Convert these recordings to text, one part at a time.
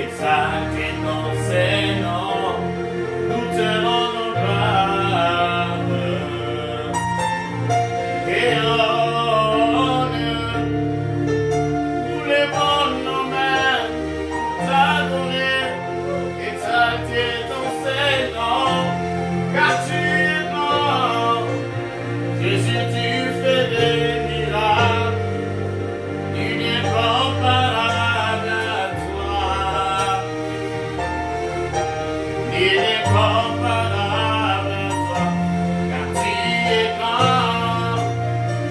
exalté ton Seigneur, nous te rendons gloire et honneur. Nous levons nos mains pour t'adorer, exalter ton Seigneur, car tu es mort. Jésus, tu fais des miracles, il n'est comparable à toi. Il est comparable à toi, car tu es grand.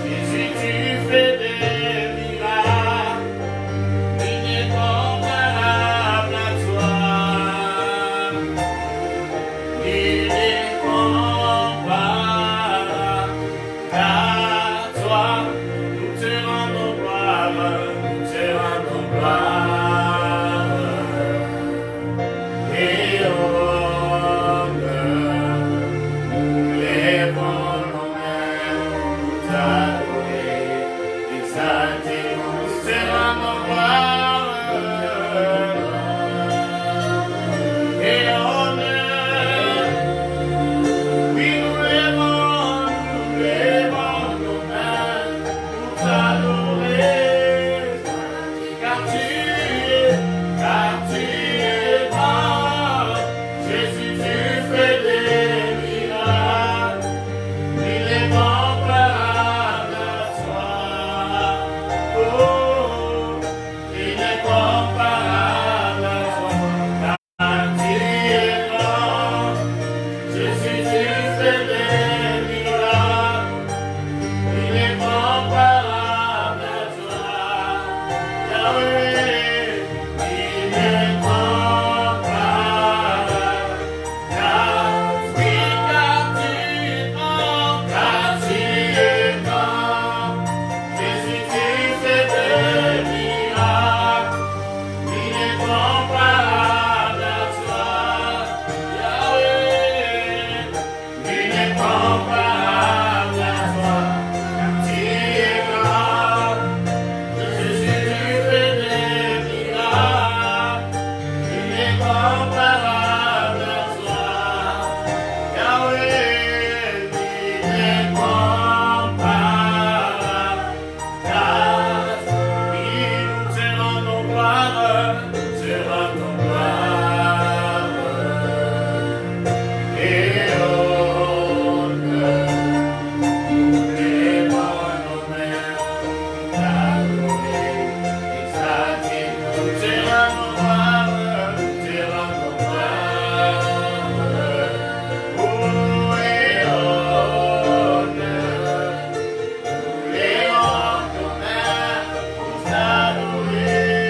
Jésus, tu fais des miracles, il est comparable à toi. Il est comparable à toi. Nous te rendons gloire, nous te rendons gloire et honneur. Nous levons nos mains pour t'adorer, exalter, nous te rendons gloire et honneur. Oui, nous levons nos mains pour t'adorer, car tu es mort. Jésus, tu fais des miracles, il est comparable à toi. Oh, il est comparable à toi, car tu es mort. Jésus, tu fais des miracles, il est comparable à toi. Yahweh, il est comparable, car tu es grand, car tu es grand. Jésus, tu fais des miracles, il est comparable à toi. Yahweh, il est comparable à toi, car tu es grand. Jésus, tu fais des miracles, il est comparable à toi. Yahweh, il est comparable, car oui, nous te rendons gloire, nous te rendons gloire et honneur. Nous levons nos mains pour t'adorer, exalter, nous te rendons gloire, nous te rendons gloire. Oh, et honneur. Nous levons nos mains pour t'adorer,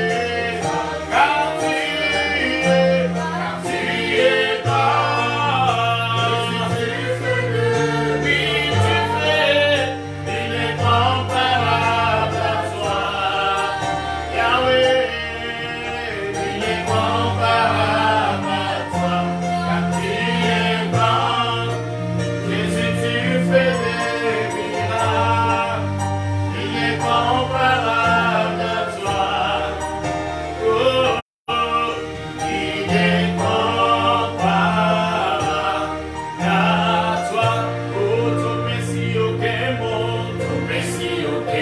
car tu es grand. Oui, tu fais, il est comparable à toi. Yahweh, il est comparable à toi, car tu es grand. Jésus, tu fais des miracles, il est comparable à toi. Oh, il est comparable à toi. Oh, ton Messie, ok, ton Messie, ok.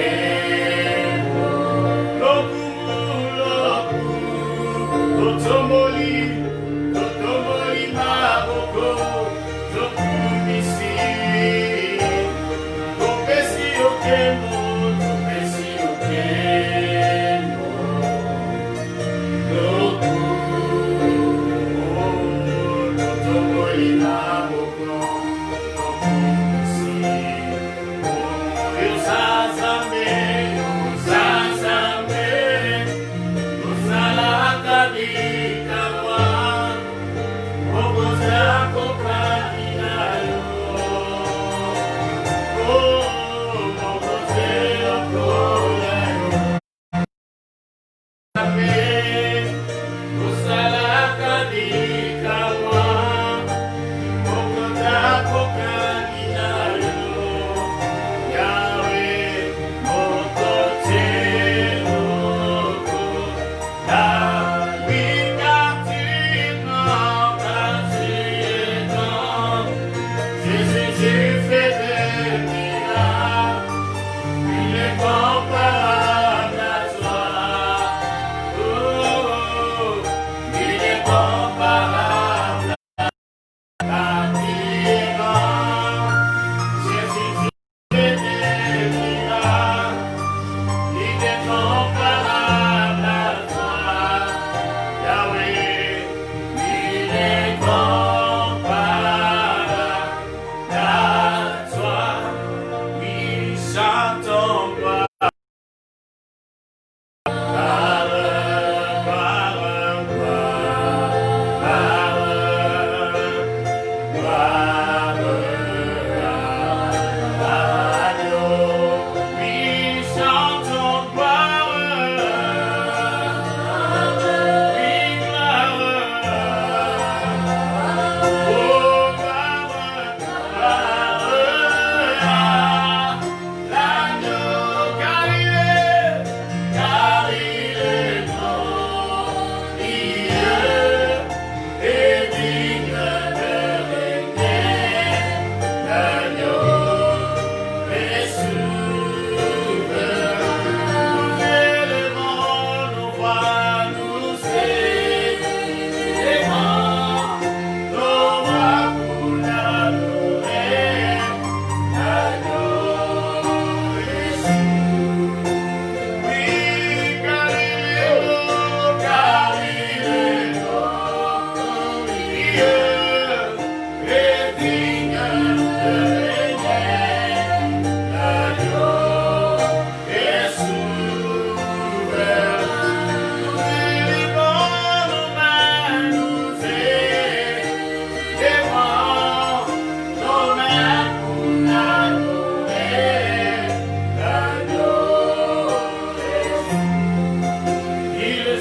Totomoli, Maboko, Tokumisi, Topesi, Okemo, Topesi, Okemo, Totomoli, Maboko, Tokumisi, Yosazame, Yosala, Kabika,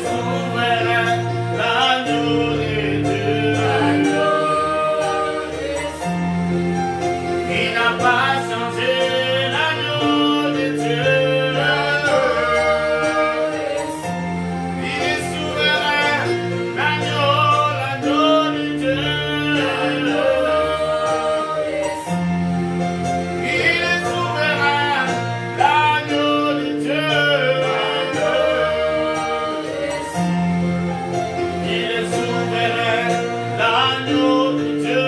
souverain, l'agneau de Dieu. Il n'a pas changé, l'agneau de Dieu. Il est souverain, l'agneau de Dieu. Il est souverain, l'agneau de Dieu. Il est souverain, l'agneau de Dieu.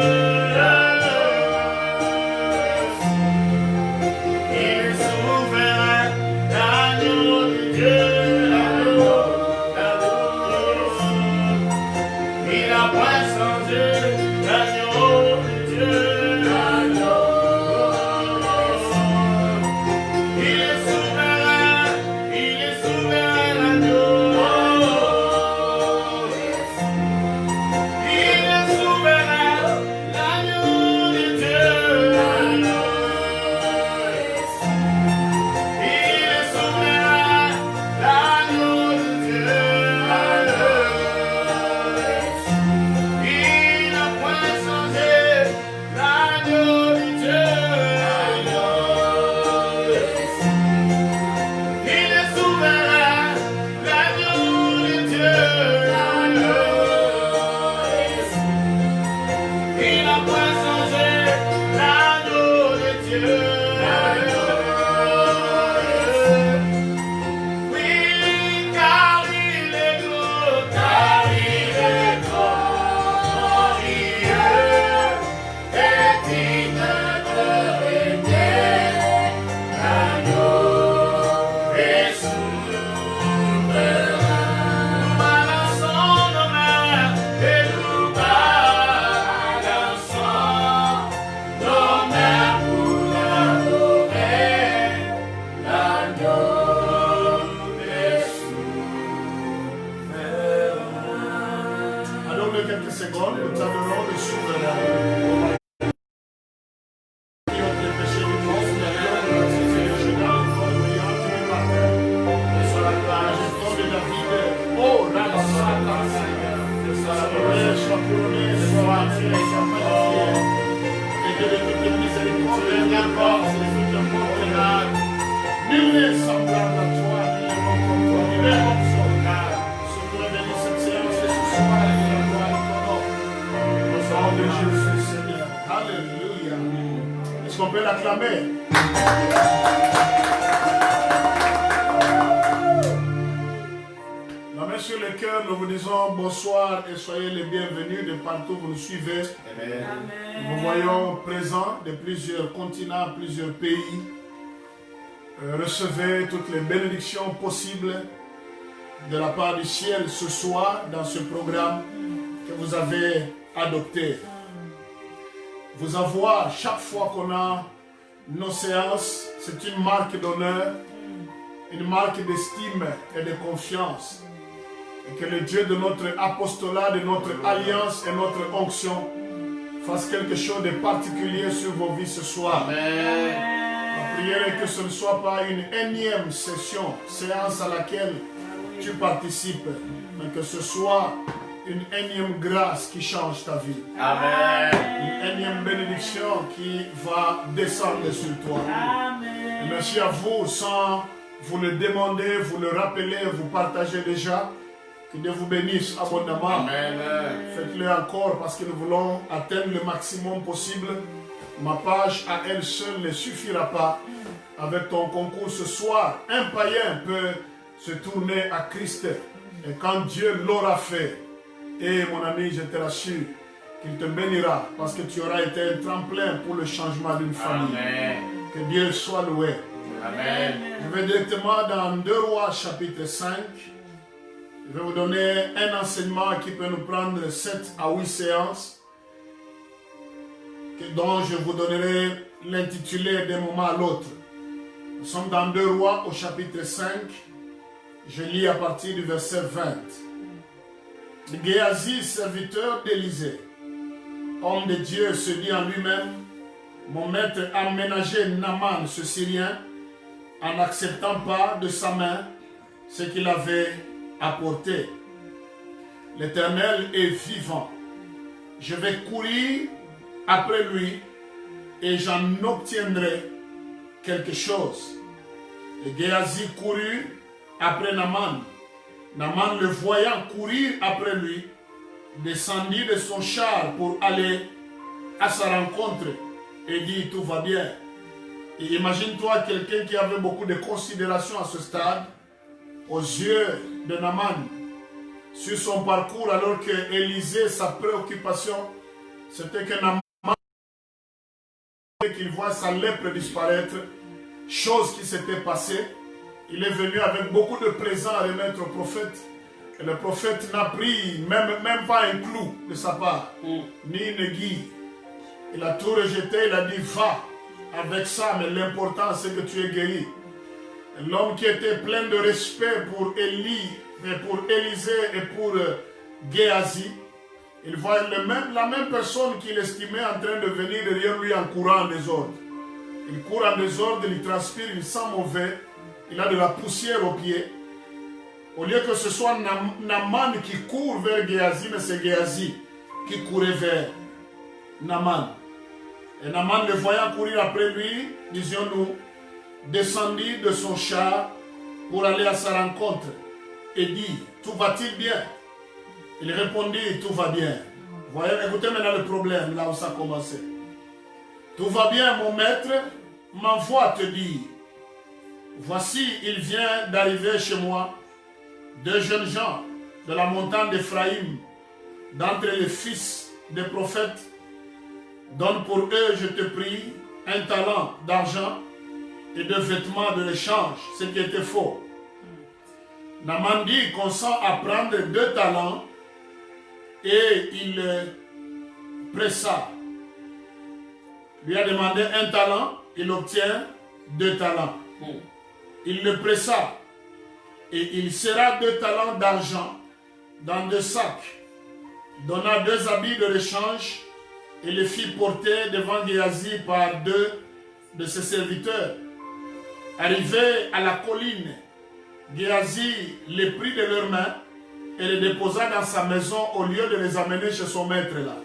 Il est souverain, l'agneau de Dieu. Il n'a pas changé, l'agneau de Dieu. Il est souverain, l'agneau. Il est souverain, l'agneau de Dieu. Il est souverain, l'agneau de Dieu. Il n'a point changé, l'agneau de Dieu. Il est souverain, l'agneau de Dieu. Il n'a point changé, l'agneau de Dieu. Oui, car il est glorieux, car il est glorieux et digne de régner. L'agneau est souverain. Nous balançons nos mains et nous balançons nos mains pour l'adorer. L'agneau est souverain. Allons-le quelques secondes, nous adorons le souverain. Qui ont les péchés du monde, nous adorons le baptisé de Jésus, le corps brillant qui est par terre. Et sur la plage, le corps de David, oh, Ransaka, Seigneur. Sois adoré, sois couronné, sois attiré, sois magnifié. Et que de toutes les miséricordes, de la force, de tout le monde ténèbres, nul n'est semblable à toi, nul n'est bon comme toi, nul n'est bon sauveur. Souverain, bénis cette séance et ce soir, et la gloire de ton nom. Au nom de Jésus, Seigneur. Alléluia. Est-ce qu'on peut l'acclamer? La main sur le cœur, nous vous disons bonsoir et soyez les bienvenus de partout où vous nous suivez. Nous vous voyons présents de plusieurs continents, plusieurs pays. Recevez toutes les bénédictions possibles de la part du ciel ce soir dans ce programme que vous avez adopté. Vous avoir chaque fois qu'on a nos séances, c'est une marque d'honneur, une marque d'estime et de confiance. Et que le Dieu de notre apostolat, de notre alliance et notre onction fasse quelque chose de particulier sur vos vies ce soir. Amen. La prière est que ce ne soit pas une énième séance à laquelle tu participes, mais que ce soit une énième grâce qui change ta vie. Amen. Une énième bénédiction qui va descendre sur toi. Et merci à vous, sans vous le demander, vous le rappeler, vous partagez déjà. Que Dieu vous bénisse abondamment. Amen. Faites-le encore parce que nous voulons atteindre le maximum possible. Ma page à elle seule ne suffira pas. Avec ton concours ce soir, un païen peut se tourner à Christ. Et quand Dieu l'aura fait, et mon ami, je te rassure qu'il te bénira parce que tu auras été un tremplin pour le changement d'une famille. Amen. Que Dieu soit loué. Amen. Je vais directement dans 2 Rois chapitre 5. Je vais vous donner un enseignement qui peut nous prendre 7 à 8 séances, dont je vous donnerai l'intitulé d'un moment à l'autre. Nous sommes dans 2 Rois au chapitre 5. Je lis à partir du verset 20. Géasi, serviteur d'Élisée, homme de Dieu, se dit en lui-même: mon maître a ménagé Naaman, ce Syrien, en n'acceptant pas de sa main ce qu'il avait à porter. L'Éternel est vivant. Je vais courir après lui et j'en obtiendrai quelque chose. Et Géasi courut après Naaman. Naaman, le voyant courir après lui, descendit de son char pour aller à sa rencontre et dit tout va bien. Et imagine-toi quelqu'un qui avait beaucoup de considération à ce stade, aux yeux de Naaman, sur son parcours, alors que Élisée, sa préoccupation, c'était que Naaman, qu'il voit sa lèpre disparaître, chose qui s'était passée. Il est venu avec beaucoup de présents à remettre au prophète. Et le prophète n'a pris même pas un clou de sa part, ni une aiguille. Il a tout rejeté, il a dit va avec ça, mais l'important c'est que tu es guéri. L'homme qui était plein de respect pour Élie, et pour Élisée et pour Géasi, il voit la même personne qu'il estimait en train de venir derrière lui en courant en désordre. Il court en désordre, il transpire, il sent mauvais, il a de la poussière aux pieds. Au lieu que ce soit Naaman qui court vers Géasi, mais c'est Géasi qui courait vers Naaman. Et Naaman, le voyant courir après lui, disions-nous, descendit de son char pour aller à sa rencontre et dit, tout va-t-il bien? Il répondit, tout va bien. Voyez, écoutez maintenant le problème, là où ça a commencé. Tout va bien, mon maître m'envoie te dire, voici, il vient d'arriver chez moi, 2 jeunes gens de la montagne d'Éphraïm, d'entre les fils des prophètes. Donne pour eux, je te prie, 1 talent d'argent et 2 vêtements de l'échange, ce qui était faux. Naaman dit, consent à prendre 2 talents et il pressa. Lui a demandé 1 talent, il obtient 2 talents. Il le pressa et il serra 2 talents d'argent dans 2 sacs, donna 2 habits de l'échange et les fit porter devant Géasi par 2 de ses serviteurs. Arrivé à la colline, Géasi les prit de leurs mains et les déposa dans sa maison au lieu de les amener chez son maître là,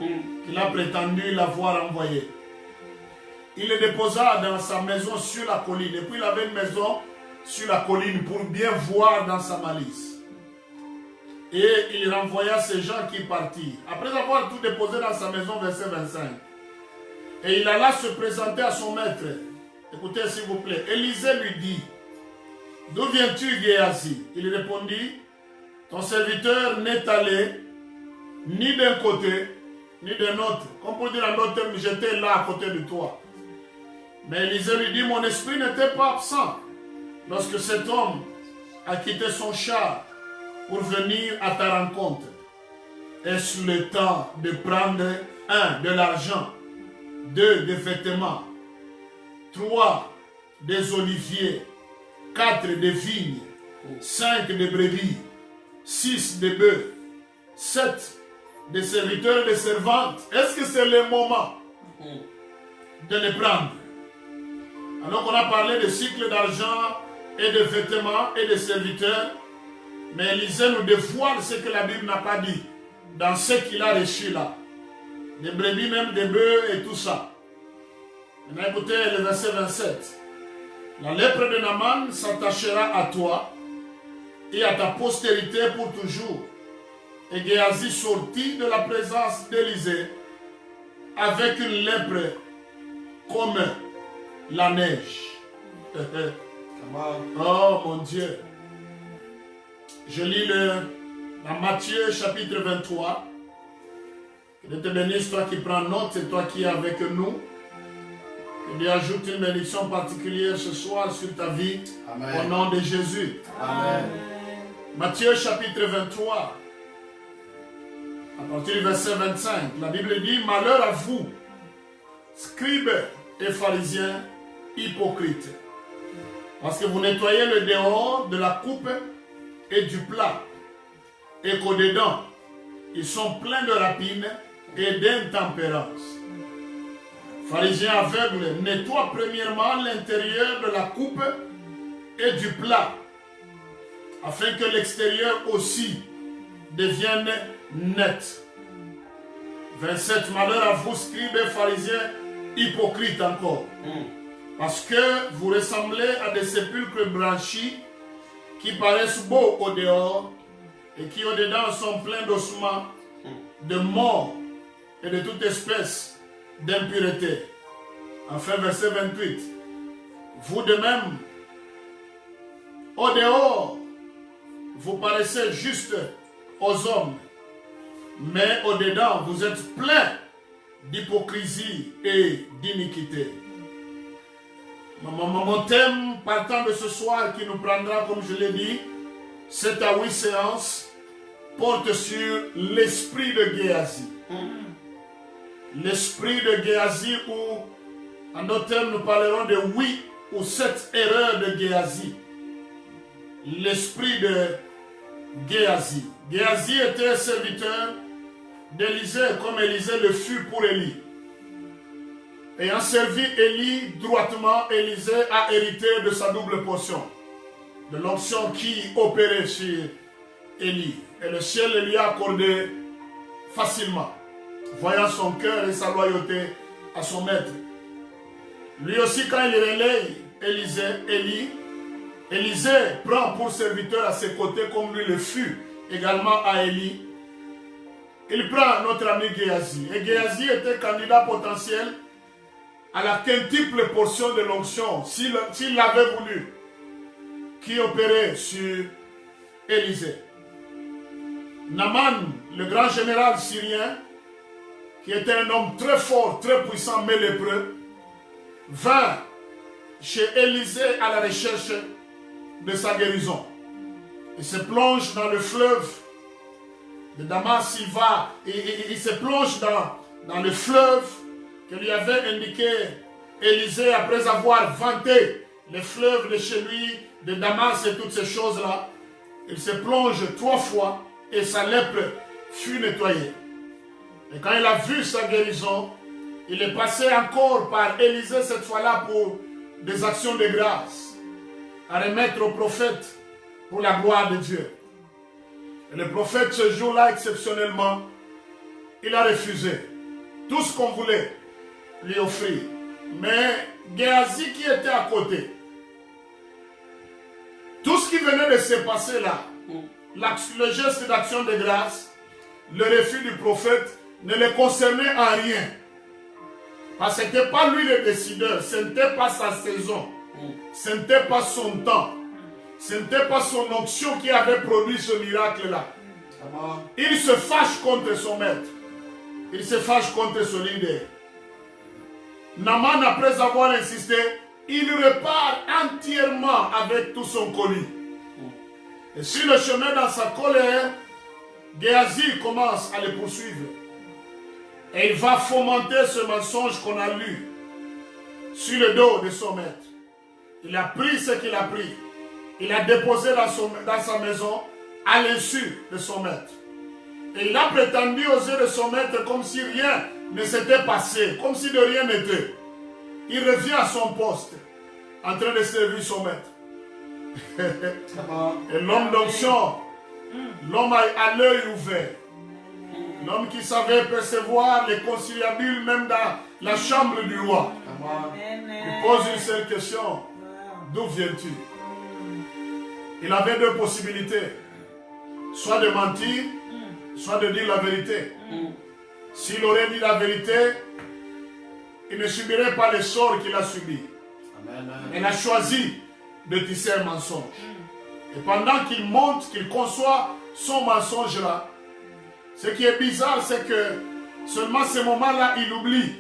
qu'il a prétendu l'avoir envoyé. Il les déposa dans sa maison sur la colline. Et puis il avait une maison sur la colline pour bien voir dans sa malice. Et il renvoya ces gens qui partirent. Après avoir tout déposé dans sa maison, verset 25. Et il alla se présenter à son maître. Écoutez s'il vous plaît. Élisée lui dit, d'où viens-tu, Géasi? Il répondit, ton serviteur n'est allé ni d'un côté, ni d'un autre. Comme pour dire en d'autres termes, j'étais là à côté de toi. Mais Élisée lui dit, mon esprit n'était pas absent lorsque cet homme a quitté son char pour venir à ta rencontre. Est-ce le temps de prendre 1, de l'argent, 2, des vêtements, 3, des oliviers, 4, des vignes, 5, des brebis, 6, des bœufs, 7, des serviteurs et des servantes? Est-ce que c'est le moment de les prendre? Alors qu'on a parlé de cycles d'argent et de vêtements et de serviteurs, mais Élisée nous dévoile ce que la Bible n'a pas dit dans ce qu'il a reçu là. Des brebis, même des bœufs et tout ça. Maintenant écoutez le verset 27. La lèpre de Naaman s'attachera à toi et à ta postérité pour toujours. Et Géasi sortit de la présence d'Élisée avec une lèpre comme la neige. Oh mon Dieu. Je lis dans Matthieu chapitre 23. Que Dieu te bénisse, toi qui prends note et toi qui es avec nous. Que Dieu ajoute une bénédiction particulière ce soir sur ta vie. Amen. Au nom de Jésus. Amen. Matthieu chapitre 23. À partir du verset 25. La Bible dit, malheur à vous, scribes et pharisiens hypocrites. Parce que vous nettoyez le dehors de la coupe et du plat, et qu'au-dedans, ils sont pleins de rapines et d'intempérance. Pharisiens aveugles, nettoie premièrement l'intérieur de la coupe et du plat, afin que l'extérieur aussi devienne net. 27. Malheur à vous, scribes et pharisiens, hypocrites encore. Parce que vous ressemblez à des sépulcres blanchis qui paraissent beaux au dehors et qui au dedans sont pleins d'ossements, de mort et de toute espèce d'impureté. Enfin, verset 28. Vous de même, au dehors, vous paraissez juste aux hommes, mais au dedans, vous êtes pleins d'hypocrisie et d'iniquité. Mon thème partant de ce soir qui nous prendra, comme je l'ai dit, 7 à 8 séances, porte sur l'esprit de Géasi. L'esprit de Géasi, ou en d'autres termes, nous parlerons de 8 ou 7 erreurs de Géasi. L'esprit de Géasi. Géasi était serviteur d'Élisée, comme Élisée le fut pour Élie. Ayant servi Élie droitement, Élisée a hérité de sa double portion, de l'onction qui opérait sur Élie. Et le ciel le lui a accordé facilement, voyant son cœur et sa loyauté à son maître. Lui aussi, quand il relaye Élie, Élisée prend pour serviteur à ses côtés, comme lui le fut également à Élie. Il prend notre ami Géasi. Et Géasi était candidat potentiel à la quintuple portion de l'onction, s'il l'avait voulu, qui opérait sur Élisée. Naaman, le grand général syrien, qui était un homme très fort, très puissant, mais lépreux, vint chez Élisée à la recherche de sa guérison. Il se plonge dans le fleuve de Damas, il se plonge dans le fleuve que lui avait indiqué Élisée après avoir vanté les fleuves de chez lui, de Damas et toutes ces choses-là. Il se plonge 3 fois et sa lèpre fut nettoyée. Et quand il a vu sa guérison, il est passé encore par Élisée cette fois-là pour des actions de grâce, à remettre au prophète pour la gloire de Dieu. Et le prophète ce jour-là, exceptionnellement, il a refusé tout ce qu'on voulait lui offrir. Mais Géasi qui était à côté, tout ce qui venait de se passer là, le geste d'action de grâce, le refus du prophète, ne le concernait en rien. Parce que ce n'était pas lui le décideur, ce n'était pas sa saison, ce n'était pas son temps, ce n'était pas son onction qui avait produit ce miracle-là. Il se fâche contre son maître, il se fâche contre son leader. Naaman, après avoir insisté, il repart entièrement avec tout son colis. Et sur le chemin, dans sa colère, Géasi commence à le poursuivre. Et il va fomenter ce mensonge qu'on a lu sur le dos de son maître. Il a pris ce qu'il a pris. Il a déposé dans sa maison à l'insu de son maître. Et il a prétendu aux yeux de son maître comme si rien ne s'était passé, comme si de rien n'était. Il revient à son poste, en train de servir son maître. Et l'homme d'onction, l'homme à l'œil ouvert, l'homme qui savait percevoir les conciliabules même dans la chambre du roi. Il pose une seule question: d'où viens-tu? Il avait 2 possibilités, soit de mentir, soit de dire la vérité. S'il aurait dit la vérité, il ne subirait pas les sorts qu'il a subis. Il a choisi de tisser un mensonge. Et pendant qu'il monte, qu'il conçoit son mensonge-là, ce qui est bizarre, c'est que seulement à ce moment-là, il oublie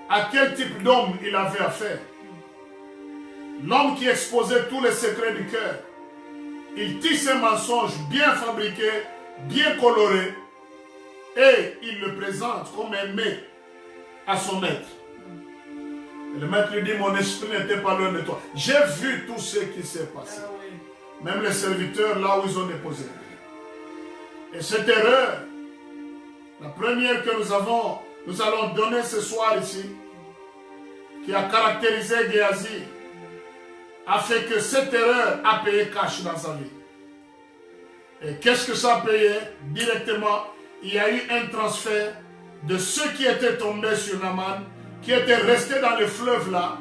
à quel type d'homme il avait affaire. L'homme qui exposait tous les secrets du cœur. Il tisse un mensonge bien fabriqué, bien coloré, et il le présente comme un mets à son maître. Et le maître lui dit: mon esprit n'était pas loin de toi. J'ai vu tout ce qui s'est passé. Même les serviteurs là où ils ont déposé. Et cette erreur, la première que nous allons donner ce soir ici, qui a caractérisé Géasi, a fait que cette erreur a payé cash dans sa vie. Et qu'est-ce que ça payait? Directement, il y a eu un transfert de ceux qui étaient tombés sur Naaman, qui étaient restés dans le fleuve là.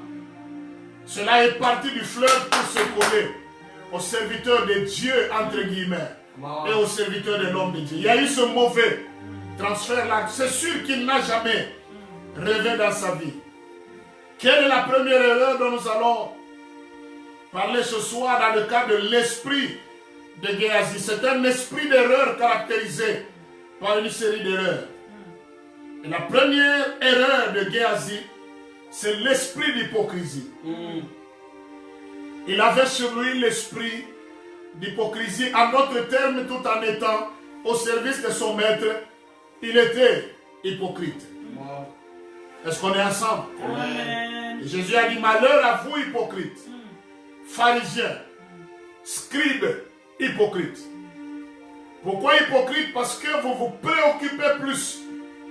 Cela est parti du fleuve pour se coller aux serviteurs de Dieu, entre guillemets, et aux serviteurs de l'homme de Dieu. Il y a eu ce mauvais transfert là. C'est sûr qu'il n'a jamais rêvé dans sa vie. Quelle est la première erreur dont nous allons parler ce soir dans le cadre de l'esprit de Géasi? C'est un esprit d'erreur caractérisé par une série d'erreurs. Et la première erreur de Géasi, c'est l'esprit d'hypocrisie. Il avait sur lui l'esprit d'hypocrisie. En d'autres termes, tout en étant au service de son maître, il était hypocrite. Est-ce qu'on est ensemble? Amen. Et Jésus a dit, malheur à vous hypocrites, pharisiens, scribes, hypocrites. Pourquoi hypocrite? Parce que vous vous préoccupez plus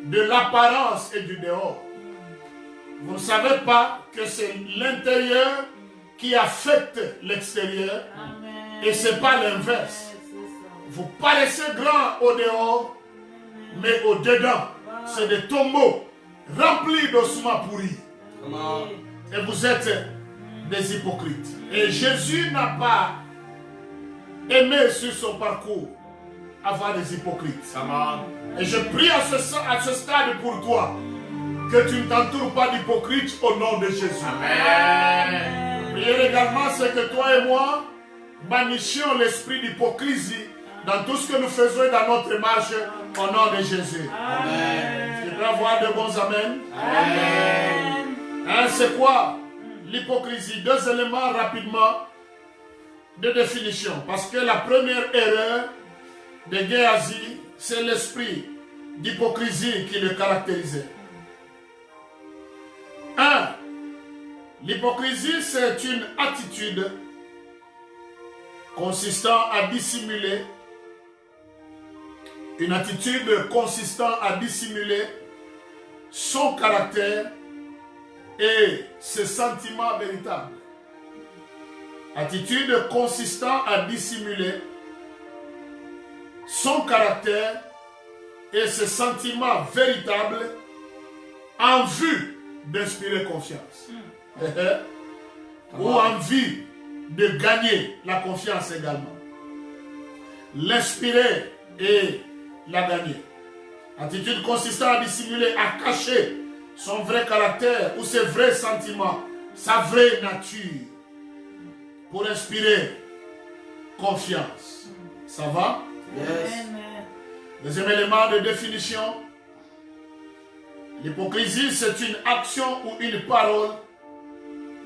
de l'apparence et du dehors. Vous ne savez pas que c'est l'intérieur qui affecte l'extérieur. Et ce n'est pas l'inverse. Vous paraissez grand au dehors, mais au dedans, c'est des tombeaux remplis d'ossements pourris. Et vous êtes des hypocrites. Et Jésus n'a pas aimé sur son parcours avoir des hypocrites. Et je prie à ce stade pour toi que tu ne t'entoures pas d'hypocrites au nom de Jésus. Amen. Priez également, c'est que toi et moi banissions l'esprit d'hypocrisie dans tout ce que nous faisons et dans notre marche au nom de Jésus. Amen. Je voudrais avoir de bons amen. Amen. Hein, c'est quoi l'hypocrisie? Deux éléments rapidement de définition. Parce que la première erreur de Géasi, c'est l'esprit d'hypocrisie qui le caractérisait. 1. L'hypocrisie, c'est une attitude consistant à dissimuler, une attitude consistant à dissimuler son caractère et ses sentiments véritables. Attitude consistant à dissimuler son caractère et ses sentiments véritables en vue d'inspirer confiance. Ou en vue de gagner la confiance également. L'inspirer et la gagner. Attitude consistant à dissimuler, à cacher son vrai caractère ou ses vrais sentiments, sa vraie nature, pour inspirer confiance. Ça va? Yes. Deuxième élément de définition. L'hypocrisie, c'est une action ou une parole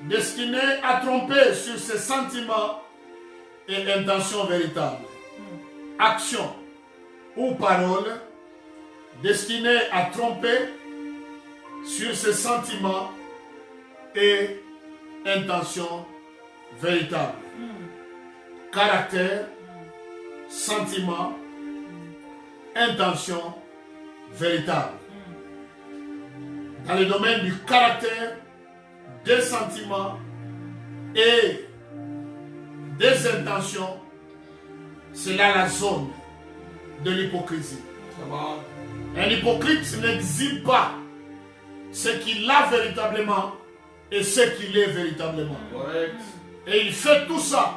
destinée à tromper sur ses sentiments et intentions véritables. Action ou parole destinée à tromper sur ses sentiments et intentions véritables. Caractère, sentiment, intention véritable. Dans le domaine du caractère, des sentiments et des intentions, c'est là la zone de l'hypocrisie. Un hypocrite n'exhibe pas ce qu'il a véritablement et ce qu'il est véritablement. Correct. Et il fait tout ça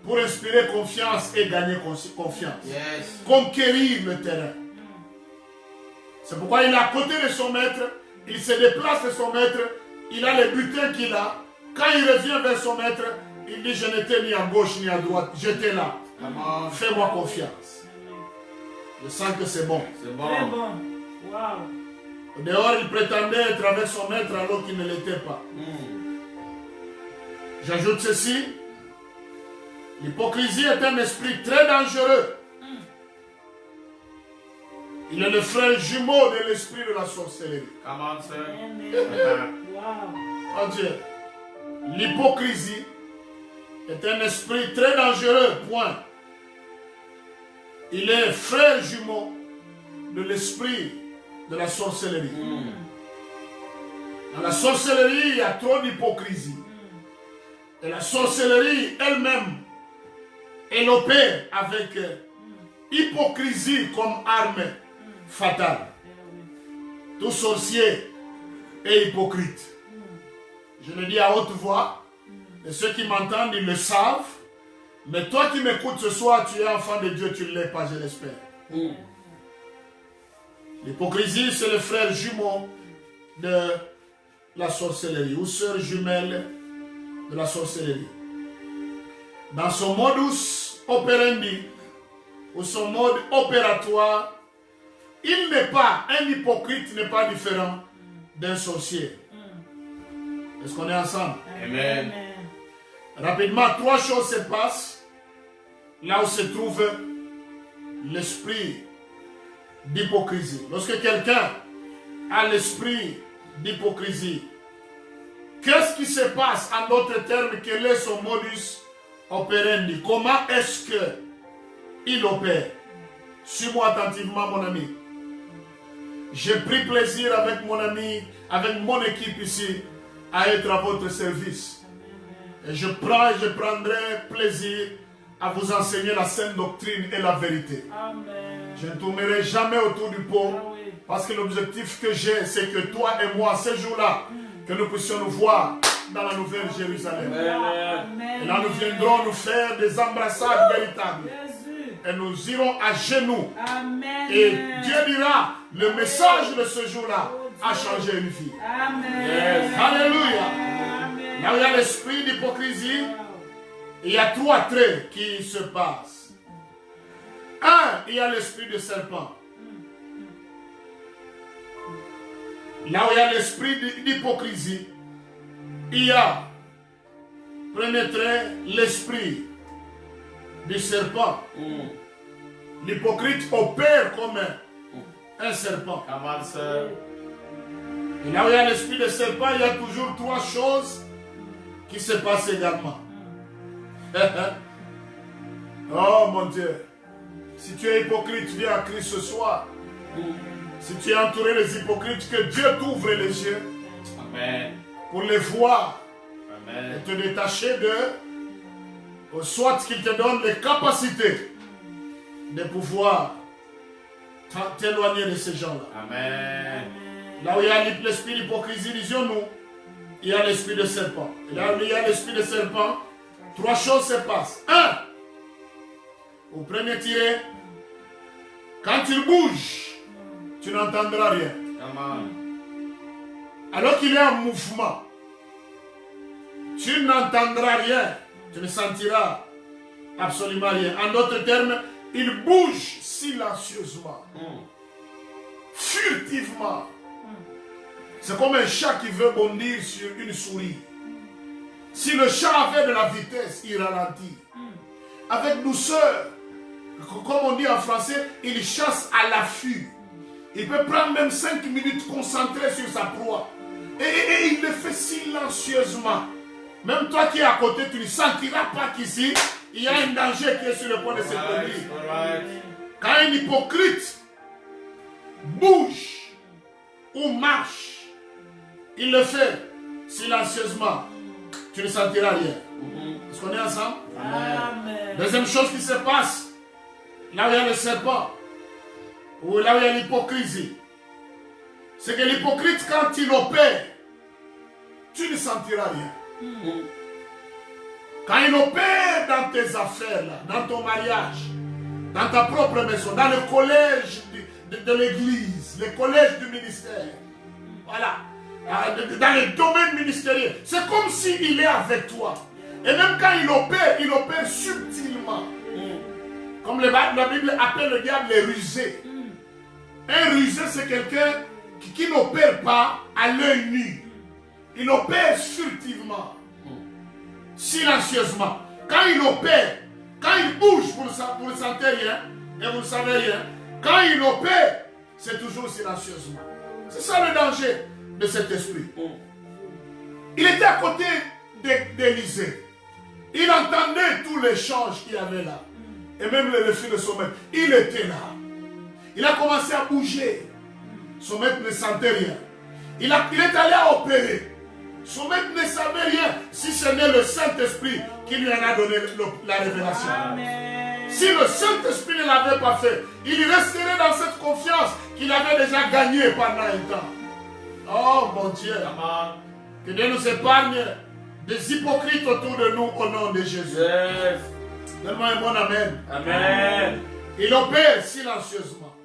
pour inspirer confiance et gagner confiance. Yes. Conquérir le terrain. C'est pourquoi il est à côté de son maître, il se déplace de son maître, il a les butins qu'il a. Quand il revient vers son maître, il dit: je n'étais ni à gauche ni à droite, j'étais là. Fais-moi confiance. Je sens que c'est bon. C'est Très bon. bon. Wow. Au dehors, il prétendait être avec son maître alors qu'il ne l'était pas. J'ajoute ceci. L'hypocrisie est un esprit très dangereux. Il est le frère jumeau de l'esprit de la sorcellerie. Come on, sir. Amen. Wow. Oh Dieu. L'hypocrisie est un esprit très dangereux, point. Il est frère jumeau de l'esprit de la sorcellerie. Dans la sorcellerie, il y a trop d'hypocrisie. Et la sorcellerie elle-même, elle opère avec hypocrisie comme arme fatale. Tout sorcier est hypocrite. Je le dis à haute voix, et ceux qui m'entendent, ils le savent. Mais toi qui m'écoutes ce soir, tu es enfant de Dieu, tu ne l'es pas, je l'espère. L'hypocrisie, c'est le frère jumeau de la sorcellerie, ou sœur jumelle de la sorcellerie. Dans son modus operandi, ou son mode opératoire, il n'est pas, un hypocrite n'est pas différent d'un sorcier. Est-ce qu'on est ensemble? Amen. Rapidement, 3 choses se passent là où se trouve l'esprit d'hypocrisie. Lorsque quelqu'un a l'esprit d'hypocrisie, qu'est-ce qui se passe? En d'autres termes, quel est son modus operandi? Comment est-ce qu'il opère? Suis-moi attentivement, mon ami. J'ai pris plaisir avec mon ami, avec mon équipe ici, à être à votre service. Et je prends et je prendrai plaisir à vous enseigner la sainte doctrine et la vérité. Amen. Je ne tournerai jamais autour du pot, parce que l'objectif que j'ai, c'est que toi et moi, ce jour-là, que nous puissions nous voir dans la nouvelle Jérusalem. Amen. Et là, nous viendrons nous faire des embrassades véritables. Jésus. Et nous irons à genoux. Amen. Et Dieu dira, le message de ce jour-là a changé une vie. Amen. Yes. Alléluia. Amen. Là où il y a l'esprit d'hypocrisie, il y a 3 traits qui se passent. 1, il y a l'esprit de serpent. Là où il y a l'esprit d'hypocrisie, il y a, premier trait, l'esprit du serpent. L'hypocrite opère comme un serpent. Come on, sir. Et là où il y a l'esprit de serpent, il y a toujours 3 choses qui se passent également. Oh mon Dieu. Si tu es hypocrite, viens à Christ ce soir. Si tu es entouré des hypocrites, que Dieu t'ouvre les yeux Amen. pour les voir et Amen. te détacher de, soit qu'il te donne les capacités de pouvoir t'éloigner de ces gens-là. Amen. Là où il y a l'esprit d'hypocrisie, disions-nous, il y a l'esprit de serpent. Et là où il y a l'esprit de serpent, 3 choses se passent. 1, au premier tiré, quand il bouge, tu n'entendras rien. Come on. Alors qu'il est en mouvement, tu n'entendras rien, tu ne sentiras absolument rien. En d'autres termes, il bouge silencieusement, furtivement. C'est comme un chat qui veut bondir sur une souris. Si le chat avait de la vitesse, il ralentit. Avec douceur, comme on dit en français, il chasse à l'affût. Il peut prendre même 5 minutes concentré sur sa proie. Et il le fait silencieusement. Même toi qui es à côté, tu ne sentiras pas qu'ici, il y a un danger qui est sur le point de se produire. Alright. Quand un hypocrite bouge ou marche, il le fait silencieusement. Tu ne sentiras rien. Est-ce qu'on est ensemble? Amen. Deuxième chose qui se passe, là où il y a le serpent, ou là où il y a l'hypocrisie, c'est que l'hypocrite, quand il opère, tu ne sentiras rien. Quand il opère dans tes affaires, là, dans ton mariage, dans ta propre maison, dans le collège de l'église, le collège du ministère, voilà, dans les domaines ministériels, c'est comme s'il est avec toi. Et même quand il opère subtilement. Comme la Bible appelle le diable les rusés. Un rusé, c'est quelqu'un qui n'opère pas à l'œil nu. Il opère furtivement, silencieusement. Quand il opère, quand il bouge, vous ne sentez rien et vous ne savez rien. Quand il opère, c'est toujours silencieusement. C'est ça le danger de cet esprit. Il était à côté d'Élisée. Il entendait tout l'échange qu'il y avait là. Et même le fil de son maître. Il était là. Il a commencé à bouger. Son maître ne sentait rien. Il est allé à opérer. Son maître ne savait rien, si ce n'est le Saint-Esprit qui lui en a donné la révélation. Amen. Si le Saint-Esprit ne l'avait pas fait, il resterait dans cette confiance qu'il avait déjà gagnée pendant un temps. Oh mon Dieu. Que Dieu nous épargne des hypocrites autour de nous au nom de Jésus. Yes. Donne-moi un bon amen. Amen. Il opère silencieusement.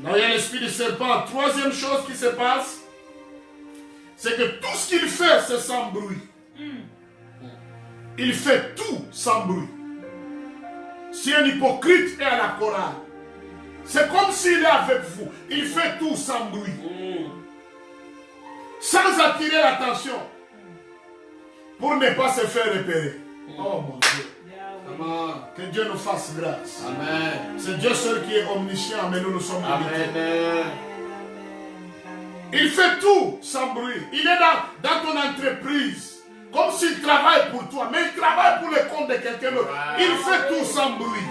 Là, il y a l'esprit du serpent. Troisième chose qui se passe, c'est que tout ce qu'il fait, c'est sans bruit. Il fait tout sans bruit. Si un hypocrite est à la chorale, c'est comme s'il est avec vous. Il fait tout sans bruit. Sans attirer l'attention. Pour ne pas se faire repérer. Oh mon Dieu. Yahweh. Que Dieu nous fasse grâce. Amen. C'est Dieu seul qui est omniscient, mais nous sommes limités. Amen. Il fait tout sans bruit. Il est dans ton entreprise. Comme s'il travaille pour toi, mais il travaille pour le compte de quelqu'un d'autre. Il fait tout sans bruit.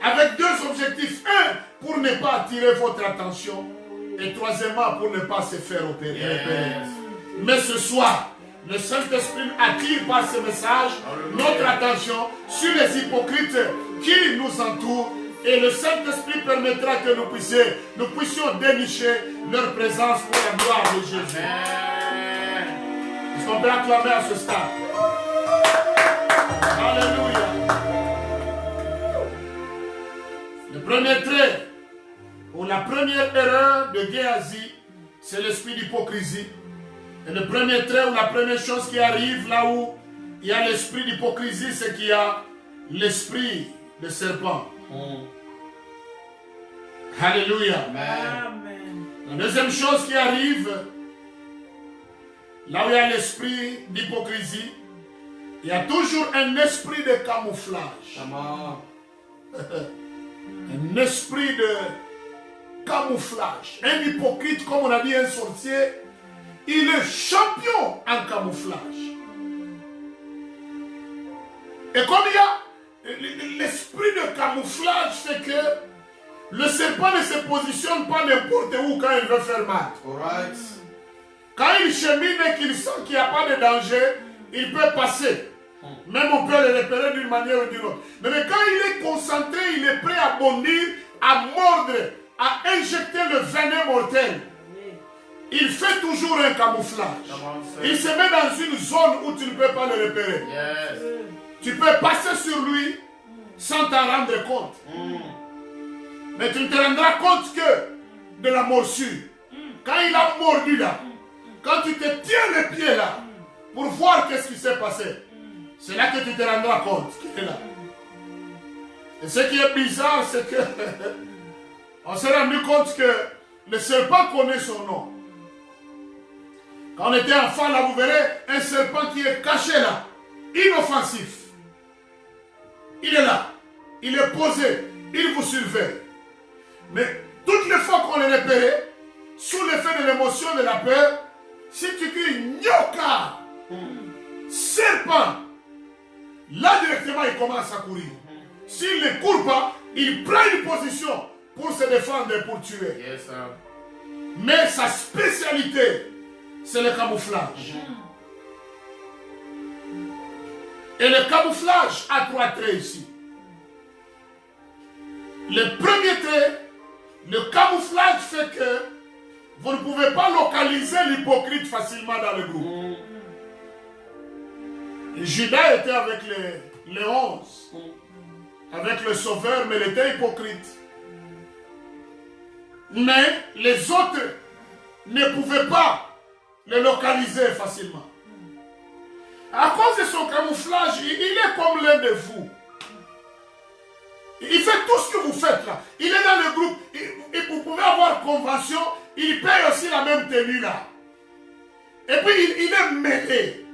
Avec deux objectifs. Un, pour ne pas attirer votre attention. Et troisièmement, pour ne pas se faire opérer. Yes. Mais ce soir, le Saint-Esprit attire par ce message notre attention sur les hypocrites qui nous entourent. Et le Saint-Esprit permettra que nous puissions dénicher leur présence pour la gloire de Jésus. Amen. Est-ce qu'on peut acclamer à ce stade? Alléluia. Le premier trait, ou la première erreur de Géasi, c'est l'esprit d'hypocrisie. Et le premier trait, ou la première chose qui arrive là où il y a l'esprit d'hypocrisie, c'est qu'il y a l'esprit de serpent. Alléluia. Amen. La deuxième chose qui arrive, là où il y a l'esprit d'hypocrisie, il y a toujours un esprit de camouflage. Un esprit de camouflage. Un hypocrite, comme on a dit, un sorcier, il est champion en camouflage. Et comme il y a l'esprit de camouflage, fait que le serpent ne se positionne pas n'importe où quand il veut faire mal. Alright. Quand il chemine et qu'il sent qu'il n'y a pas de danger, il peut passer. Même on peut le repérer d'une manière ou d'une autre. Mais quand il est concentré, il est prêt à bondir, à mordre, à injecter le venin mortel. Il fait toujours un camouflage. Il se met dans une zone où tu ne peux pas le repérer. Yes. Tu peux passer sur lui sans t'en rendre compte. Mais tu ne te rendras compte que de la morsure. Quand il a mordu là, quand tu te tiens les pieds là, pour voir qu'est-ce qui s'est passé, c'est là que tu te rendras compte qu'il est là. Et ce qui est bizarre, c'est que on s'est rendu compte que le serpent connaît son nom. Quand on était enfant là, vous verrez un serpent qui est caché là, inoffensif. Il est là, il est posé, il vous surveille. Mais toutes les fois qu'on le repérait, sous l'effet de l'émotion, de la peur, si tu dis Nyoka, serpent, là directement il commence à courir. S'il ne court pas, il prend une position pour se défendre et pour tuer. Yes, sir. Mais sa spécialité, c'est le camouflage. Et le camouflage a trois traits ici. Le premier trait, le camouflage fait que vous ne pouvez pas localiser l'hypocrite facilement dans le groupe. Et Judas était avec les 11, avec le Sauveur, mais il était hypocrite. Mais les autres ne pouvaient pas le localiser facilement. À cause de son camouflage, il est comme l'un de vous. Il fait tout ce que vous faites là. Il est dans le groupe. Et vous pouvez avoir convention. Il paye aussi la même tenue là. Et puis il est mêlé.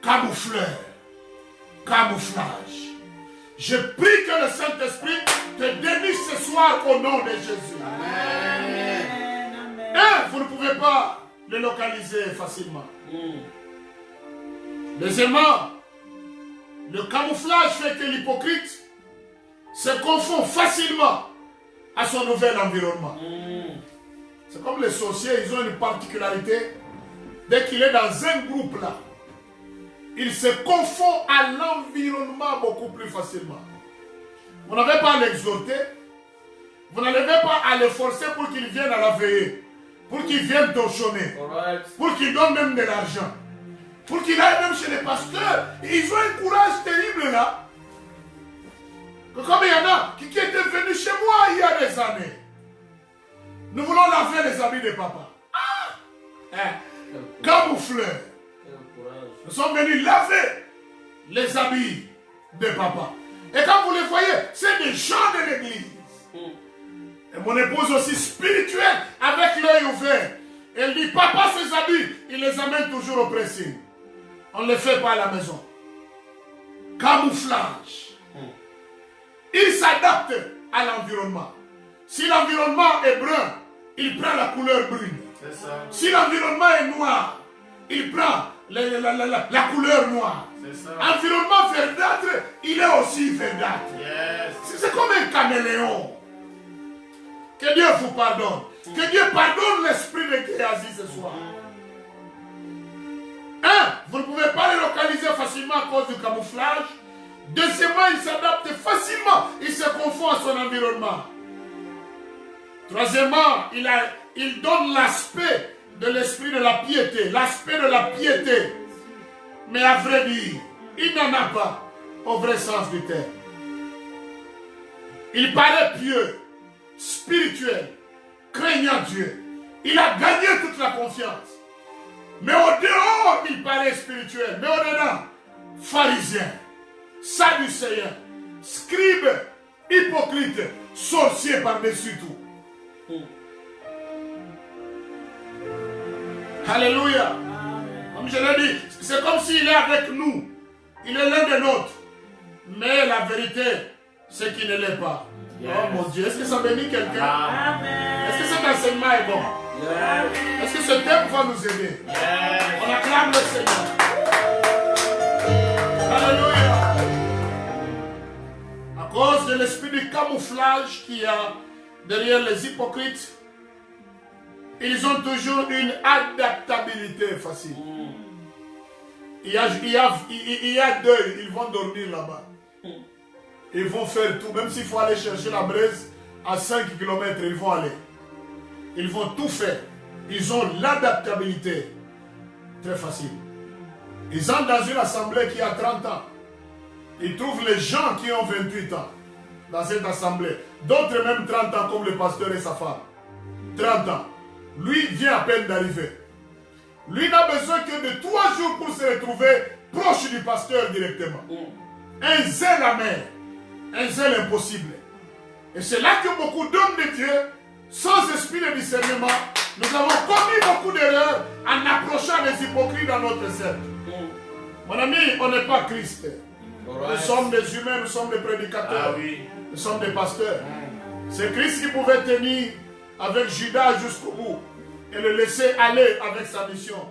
Camoufleur. Camouflage. Je prie que le Saint-Esprit te déniche ce soir au nom de Jésus. Amen. Amen. Un, vous ne pouvez pas le localiser facilement. Deuxièmement, le camouflage fait que l'hypocrite se confond facilement à son nouvel environnement. C'est comme les sorciers, ils ont une particularité. Dès qu'il est dans un groupe là, il se confond à l'environnement beaucoup plus facilement. Vous n'avez pas à l'exhorter, vous n'avez pas à le forcer pour qu'il vienne à la veillée, pour qu'il vienne t'enchaîner, pour qu'il donne même de l'argent, pour qu'il aille même chez les pasteurs. Ils ont un courage terrible là. Que comme il y en a qui étaient venus chez moi il y a des années, nous voulons laver les habits de papa. Camoufleur. Nous sommes venus laver les habits de papa. Et quand vous les voyez, c'est des gens de l'église. Et mon épouse aussi spirituelle, avec l'œil ouvert. Elle dit, papa, ses habits, il les amène toujours au pressing. On ne les fait pas à la maison. Camouflage. Il s'adapte à l'environnement. Si l'environnement est brun, il prend la couleur brune. Si l'environnement est noir, il prend la couleur noire. Environnement verdâtre, il est aussi verdâtre. C'est comme un caméléon. Que Dieu vous pardonne. Que Dieu pardonne l'esprit de Géasi ce soir. Vous ne pouvez pas le localiser facilement à cause du camouflage. Deuxièmement, il s'adapte facilement. Il se confond à son environnement. Troisièmement, il donne l'aspect de l'esprit de la piété. L'aspect de la piété. Mais à vrai dire, il n'en a pas au vrai sens du terme. Il paraît pieux, spirituel, craignant Dieu. Il a gagné toute la confiance. Mais au dehors, il paraît spirituel. Mais au dedans, pharisien, sadducéen, scribe, hypocrite, sorcier par-dessus tout. Alléluia. Comme je l'ai dit, c'est comme s'il est avec nous. Il est l'un des nôtres. Mais la vérité, c'est qu'il ne l'est pas. Oh mon Dieu, est-ce que ça bénit quelqu'un? Est-ce que cet enseignement est bon? Est-ce que ce thème va nous aider? On acclame le Seigneur. Alléluia. À cause de l'esprit du camouflage qu'il y a derrière les hypocrites, ils ont toujours une adaptabilité facile. Il y a deuil, ils vont dormir là-bas. Ils vont faire tout, même s'il faut aller chercher la braise à 5 km, ils vont aller. Ils vont tout faire. Ils ont l'adaptabilité très facile. Ils entrent dans une assemblée qui a 30 ans. Ils trouvent les gens qui ont 28 ans dans cette assemblée. D'autres même 30 ans comme le pasteur et sa femme. 30 ans. Lui vient à peine d'arriver. Lui n'a besoin que de 3 jours pour se retrouver proche du pasteur directement. Un zèle amer. Un zèle impossible. Et c'est là que beaucoup d'hommes de Dieu, sans esprit de discernement, nous avons commis beaucoup d'erreurs en approchant les hypocrites dans notre cercle. Mon ami, on n'est pas Christ. Nous sommes des humains, nous sommes des prédicateurs. Nous sommes des pasteurs. C'est Christ qui pouvait tenir avec Judas jusqu'au bout et le laisser aller avec sa mission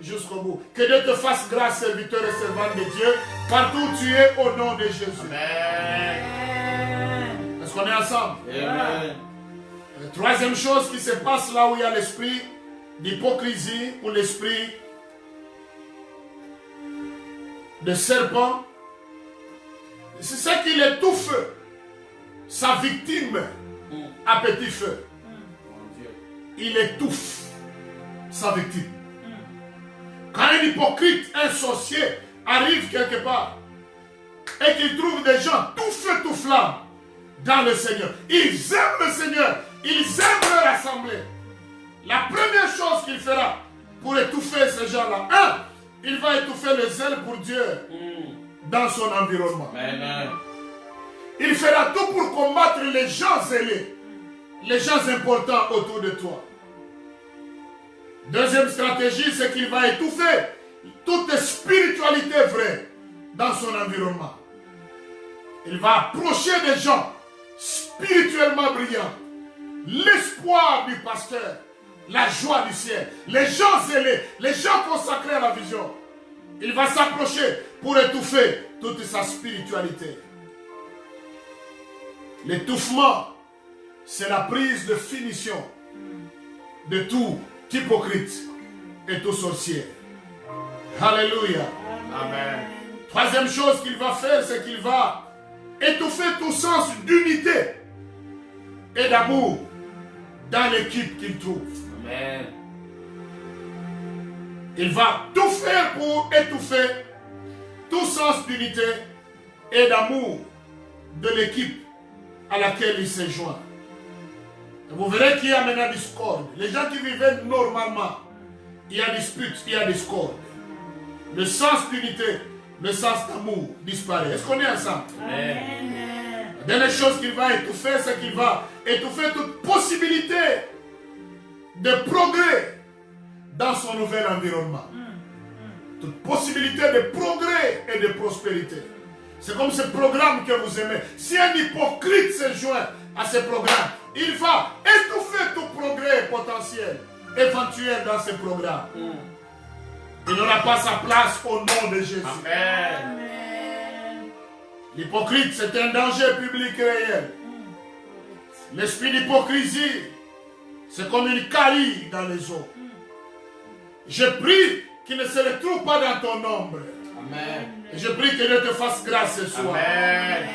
jusqu'au bout. Que Dieu te fasse grâce, serviteur et servante de Dieu, partout où tu es, au nom de Jésus. Amen. Est-ce qu'on est ensemble? Amen. La troisième chose qui se passe là où il y a l'esprit d'hypocrisie ou l'esprit de serpent, c'est ce qu'il étouffe sa victime à petit feu. Il étouffe sa victime. Quand un hypocrite, un sorcier arrive quelque part et qu'il trouve des gens tout feu, tout flamme dans le Seigneur, ils aiment le Seigneur, ils aiment leur assemblée. La première chose qu'il fera pour étouffer ces gens-là, il va étouffer le zèle pour Dieu dans son environnement. Amen. Il fera tout pour combattre les gens zélés, les gens importants autour de toi. Deuxième stratégie, c'est qu'il va étouffer toute spiritualité vraie dans son environnement. Il va approcher des gens spirituellement brillants, l'espoir du pasteur, la joie du ciel, les gens zélés, les gens consacrés à la vision. Il va s'approcher pour étouffer toute sa spiritualité. L'étouffement, c'est la prise de finition de tout hypocrite et tout sorcier. Alléluia. Amen. Troisième chose qu'il va faire, c'est qu'il va étouffer tout sens d'unité et d'amour dans l'équipe qu'il trouve. Amen. Il va tout faire pour étouffer tout sens d'unité et d'amour de l'équipe à laquelle il s'est joint. Et vous verrez qu'il y a maintenant discorde. Les gens qui vivaient normalement, il y a dispute, il y a discorde. Le sens d'unité, le sens d'amour disparaît. Est-ce qu'on est ensemble? Amen. La dernière chose qu'il va étouffer, c'est qu'il va étouffer toute possibilité de progrès dans son nouvel environnement. Toute possibilité de progrès et de prospérité. C'est comme ce programme que vous aimez. Si un hypocrite se joint à ce programme, il va étouffer tout progrès potentiel, éventuel dans ce programme. Il n'aura pas sa place au nom de Jésus. Amen. L'hypocrite, c'est un danger public réel. L'esprit d'hypocrisie, c'est comme une carie dans les eaux. Je prie qu'il ne se retrouve pas dans ton ombre. Amen. Et je prie que Dieu te fasse grâce ce soir. Amen.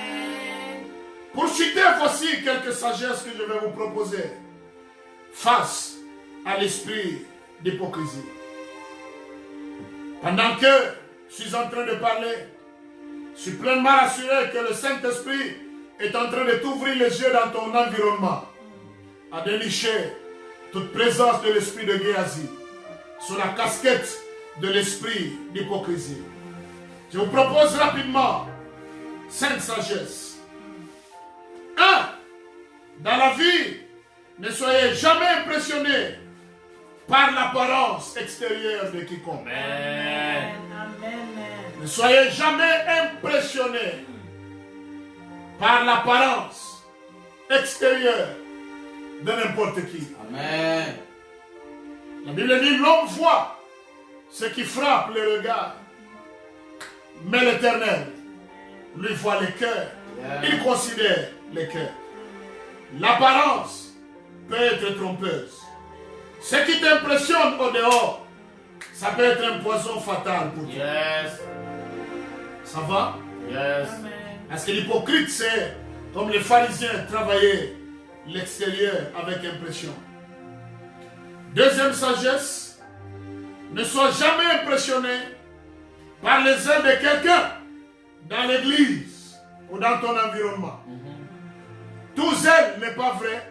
Pour chuter, voici quelques sagesses que je vais vous proposer face à l'esprit d'hypocrisie. Pendant que je suis en train de parler, je suis pleinement rassuré que le Saint-Esprit est en train de t'ouvrir les yeux dans ton environnement, à dénicher toute présence de l'esprit de Géasi sur la casquette de l'esprit d'hypocrisie. Je vous propose rapidement 5 sagesses. 1. Dans la vie, ne soyez jamais impressionnés par l'apparence extérieure de quiconque. Amen. Ne soyez jamais impressionnés par l'apparence extérieure de n'importe qui. Amen. La Bible dit, l'homme voit ce qui frappe le regard, mais l'Éternel lui voit les cœurs. Il considère les cœurs. L'apparence peut être trompeuse. Ce qui t'impressionne au dehors, ça peut être un poison fatal pour toi. Yes. Ça va? Yes. Parce que l'hypocrite, c'est comme les pharisiens travaillaient l'extérieur avec impression. Deuxième sagesse, ne sois jamais impressionné par les ailes de quelqu'un dans l'église ou dans ton environnement. Tout zèle n'est pas vrai.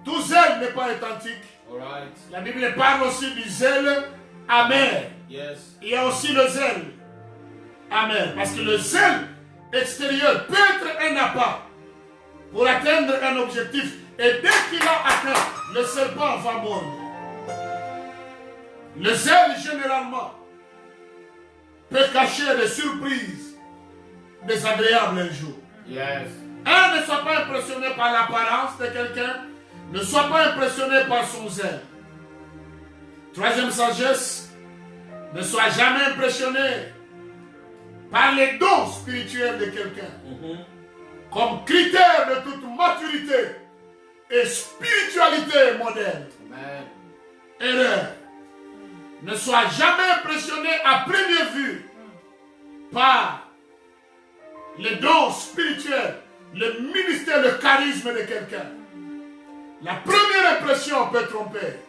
Tout zèle n'est pas authentique. Alright. La Bible parle aussi du zèle amer. Yes. Il y a aussi le zèle amer. Parce que le zèle extérieur peut être un appât pour atteindre un objectif. Et dès qu'il a atteint, le serpent va mordre. Le zèle, généralement, peut cacher des surprises désagréables un jour. Yes. Ne sois pas impressionné par l'apparence de quelqu'un. Ne sois pas impressionné par son zèle. Troisième sagesse, ne sois jamais impressionné par les dons spirituels de quelqu'un. Comme critère de toute maturité et spiritualité moderne. Amen. Erreur. Ne sois jamais impressionné à première vue par les dons spirituels, le ministère, le charisme de quelqu'un. La première impression peut tromper.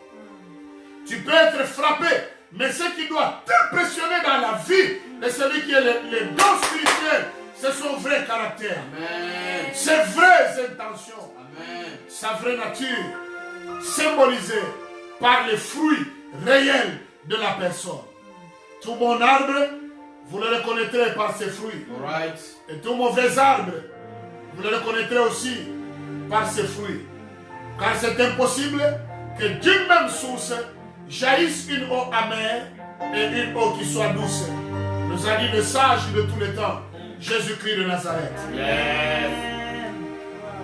Tu peux être frappé, mais ce qui doit t'impressionner dans la vie de celui qui a les dons spirituels, c'est son vrai caractère. Amen. Ses vraies intentions. Amen. Sa vraie nature, symbolisée par les fruits réels de la personne. Tout bon arbre, vous le reconnaîtrez par ses fruits. Alright. Et tout mauvais arbre, vous le reconnaîtrez aussi par ses fruits. Car c'est impossible que d'une même source jaillisse une eau amère et une eau qui soit douce. Nous a dit le sage de tous les temps, Jésus-Christ de Nazareth. Yes.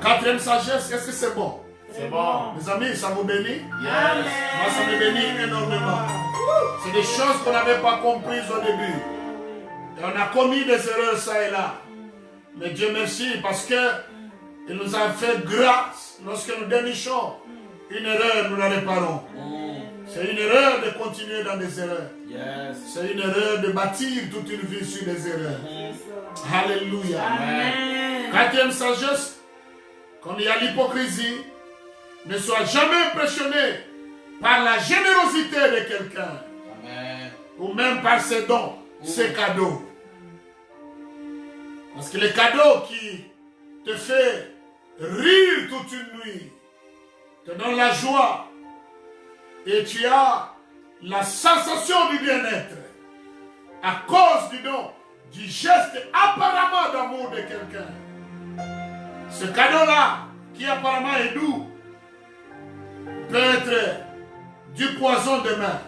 Quatrième sagesse, est-ce que c'est bon? C'est bon. Mes amis, ça vous bénit? Yes. Moi, ça me bénit énormément. C'est des choses qu'on n'avait pas comprises au début. Et on a commis des erreurs ça et là. Mais Dieu merci parce que il nous a fait grâce lorsque nous dénichons une erreur, nous la réparons. C'est une erreur de continuer dans des erreurs. Yes. C'est une erreur de bâtir toute une vie sur des erreurs. Alléluia. Amen. Quatrième sagesse, comme il y a l'hypocrisie, ne sois jamais impressionné par la générosité de quelqu'un. Amen. Ou même par ses dons, ses cadeaux. Parce que les cadeaux qui te fait rire toute une nuit, te donnent la joie, et tu as la sensation du bien-être à cause du don, du geste apparemment d'amour de quelqu'un. Ce cadeau-là, qui apparemment est doux, peut être du poison demain,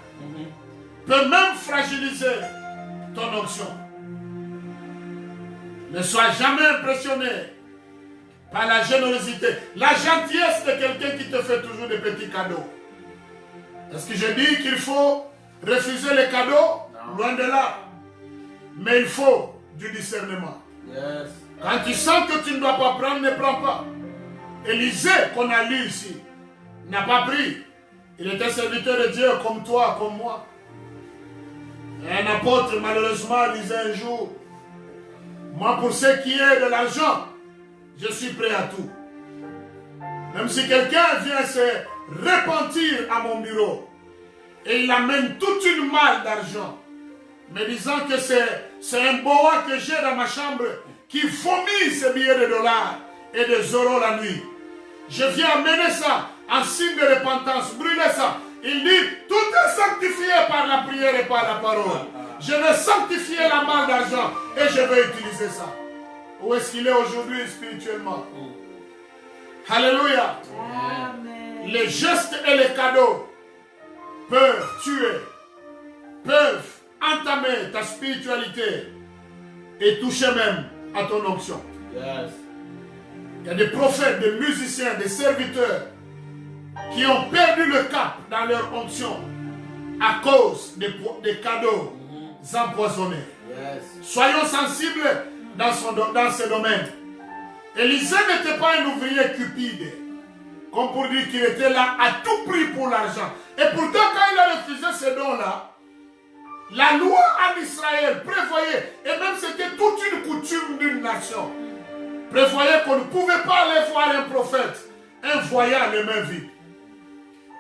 peut même fragiliser ton onction. Ne sois jamais impressionné par la générosité, la gentillesse de quelqu'un qui te fait toujours des petits cadeaux. Est-ce que je dis qu'il faut refuser les cadeaux? Non. Loin de là. Mais il faut du discernement. Yes. Quand tu sens que tu ne dois pas prendre, ne prends pas. Élisée, qu'on a lu ici, n'a pas pris. Il était serviteur de Dieu comme toi, comme moi. Et un apôtre, malheureusement, disait un jour, moi, pour ce qui est de l'argent, je suis prêt à tout. Même si quelqu'un vient se repentir à mon bureau et il amène toute une malle d'argent, me disant que c'est un boa que j'ai dans ma chambre qui vomit ses billets de dollars et de euros la nuit. Je viens amener ça en signe de repentance, brûler ça. Il dit, tout est sanctifié par la prière et par la parole. Je vais sanctifier la malle d'argent et je vais utiliser ça. Où est-ce qu'il est aujourd'hui spirituellement? Alléluia. Amen. Les gestes et les cadeaux peuvent tuer, peuvent entamer ta spiritualité et toucher même à ton onction. Yes. Il y a des prophètes, des musiciens, des serviteurs qui ont perdu le cap dans leur onction à cause des cadeaux empoisonnés. Yes. Soyons sensibles dans ce domaine. Élisée n'était pas un ouvrier cupide, comme pour dire qu'il était là à tout prix pour l'argent. Et pourtant, quand il a refusé ces dons-là, la loi en Israël prévoyait, et même c'était toute une coutume d'une nation, prévoyait qu'on ne pouvait pas aller voir un prophète, un voyant les mains vides.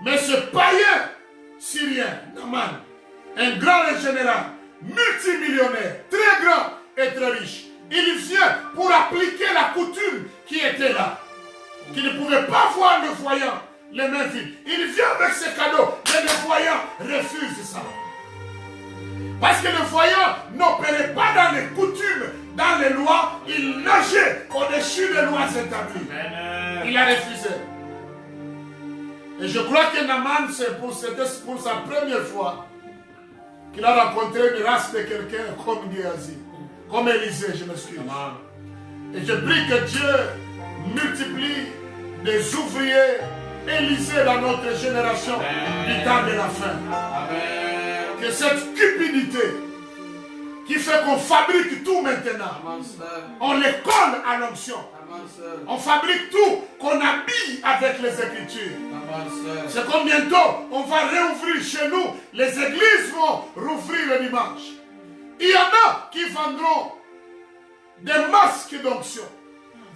Mais ce païen syrien, Naaman, un grand général, multimillionnaire, très grand et très riche, il vient pour appliquer la coutume qui était là, qui ne pouvait pas voir le voyant les mains vides. Il vient avec ses cadeaux, mais le voyant refuse ça. Parce que le voyant n'opérait pas dans les coutumes, dans les lois, il nageait au-dessus des lois établies. Il a refusé. Et je crois que Naaman, c'est pour sa première fois qu'il a rencontré une race de quelqu'un comme Géasi, comme Élisée, je m'excuse. Et je prie que Dieu multiplie des ouvriers Élisée dans notre génération du temps de la fin. Amen. Que cette cupidité qui fait qu'on fabrique tout maintenant, Amen, sir. on les colle à l'onction. Amen, sir. On fabrique tout, qu'on habille avec les Écritures. Amen, sir. C'est comme bientôt, on va réouvrir chez nous, les églises vont rouvrir le dimanche. Il y en a qui vendront des masques d'onction,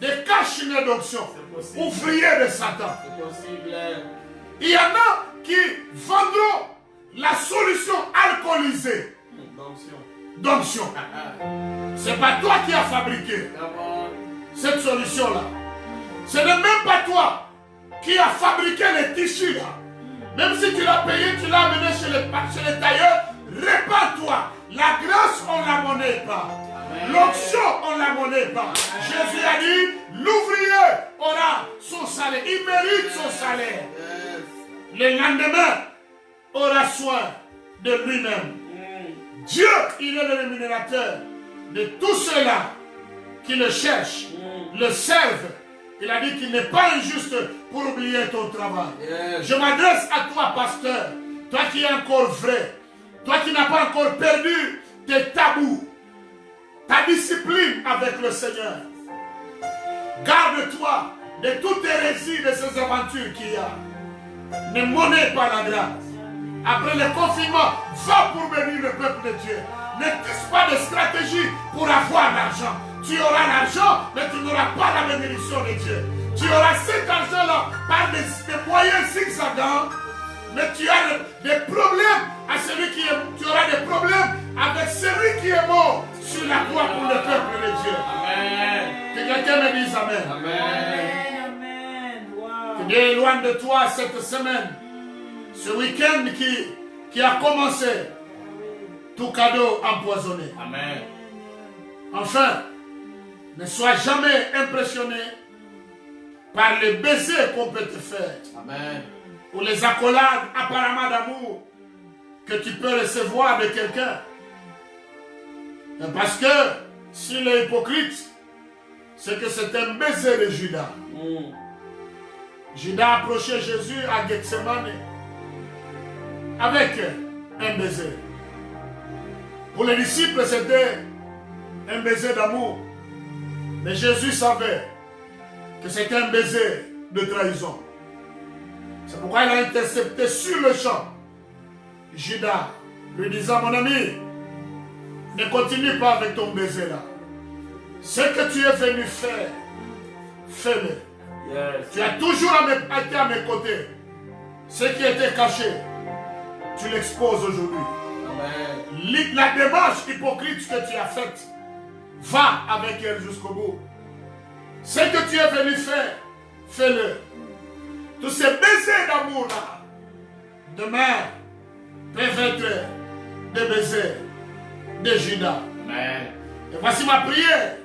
des cachenets d'onction, ouvriers de Satan. C'est possible. Il y en a qui vendront la solution alcoolisée d'onction. C'est pas toi qui as fabriqué cette solution-là. Ce n'est même pas toi qui as fabriqué les tissus là. Même si tu l'as payé, tu l'as amené chez les tailleurs, répands-toi. La grâce, on ne la monnaie pas. L'onction, on ne la monnaie pas. Jésus a dit, l'ouvrier aura son salaire. Il mérite son salaire. Le lendemain, aura soin de lui-même. Dieu, il est le rémunérateur de tous ceux-là qui le cherchent, le servent. Il a dit qu'il n'est pas injuste pour oublier ton travail. Je m'adresse à toi, pasteur, toi qui es encore vrai, toi qui n'as pas encore perdu tes tabous, ta discipline avec le Seigneur. Garde-toi de toute hérésie de ces aventures qu'il y a. ne monnaie pas la grâce. Après le confinement, va pour bénir le peuple de Dieu. Ne tisse pas de stratégie pour avoir l'argent. Tu auras l'argent, mais tu n'auras pas la bénédiction de Dieu. Tu auras cet argent-là par des moyens zigzagants, mais tu as des problèmes à celui qui est. Tu auras des problèmes avec celui qui est mort sur la croix pour le peuple de Dieu. Amen. Que quelqu'un me dise Amen. Amen. Wow. Que Dieu éloigne de toi cette semaine, ce week-end qui a commencé, tout cadeau empoisonné. Amen. Enfin, ne sois jamais impressionné par les baisers qu'on peut te faire. Amen. Ou les accolades apparemment d'amour que tu peux recevoir de quelqu'un. Parce que s'il est hypocrite, c'est que c'est un baiser de Judas. Judas approchait Jésus à Gethsemane avec un baiser. Pour les disciples, c'était un baiser d'amour. Mais Jésus savait que c'était un baiser de trahison. C'est pourquoi il a intercepté sur le champ Judas, lui disant, mon ami, ne continue pas avec ton baiser là. Ce que tu es venu faire, fais-le. Yes. Tu as toujours été à mes côtés. Ce qui était caché, tu l'exposes aujourd'hui. Amen. La démarche hypocrite que tu as faite, va avec elle jusqu'au bout. Ce que tu es venu faire, fais-le. Tous ces baisers d'amour là, demain, peuvent être des baisers de Judas. Amen. Et voici ma prière.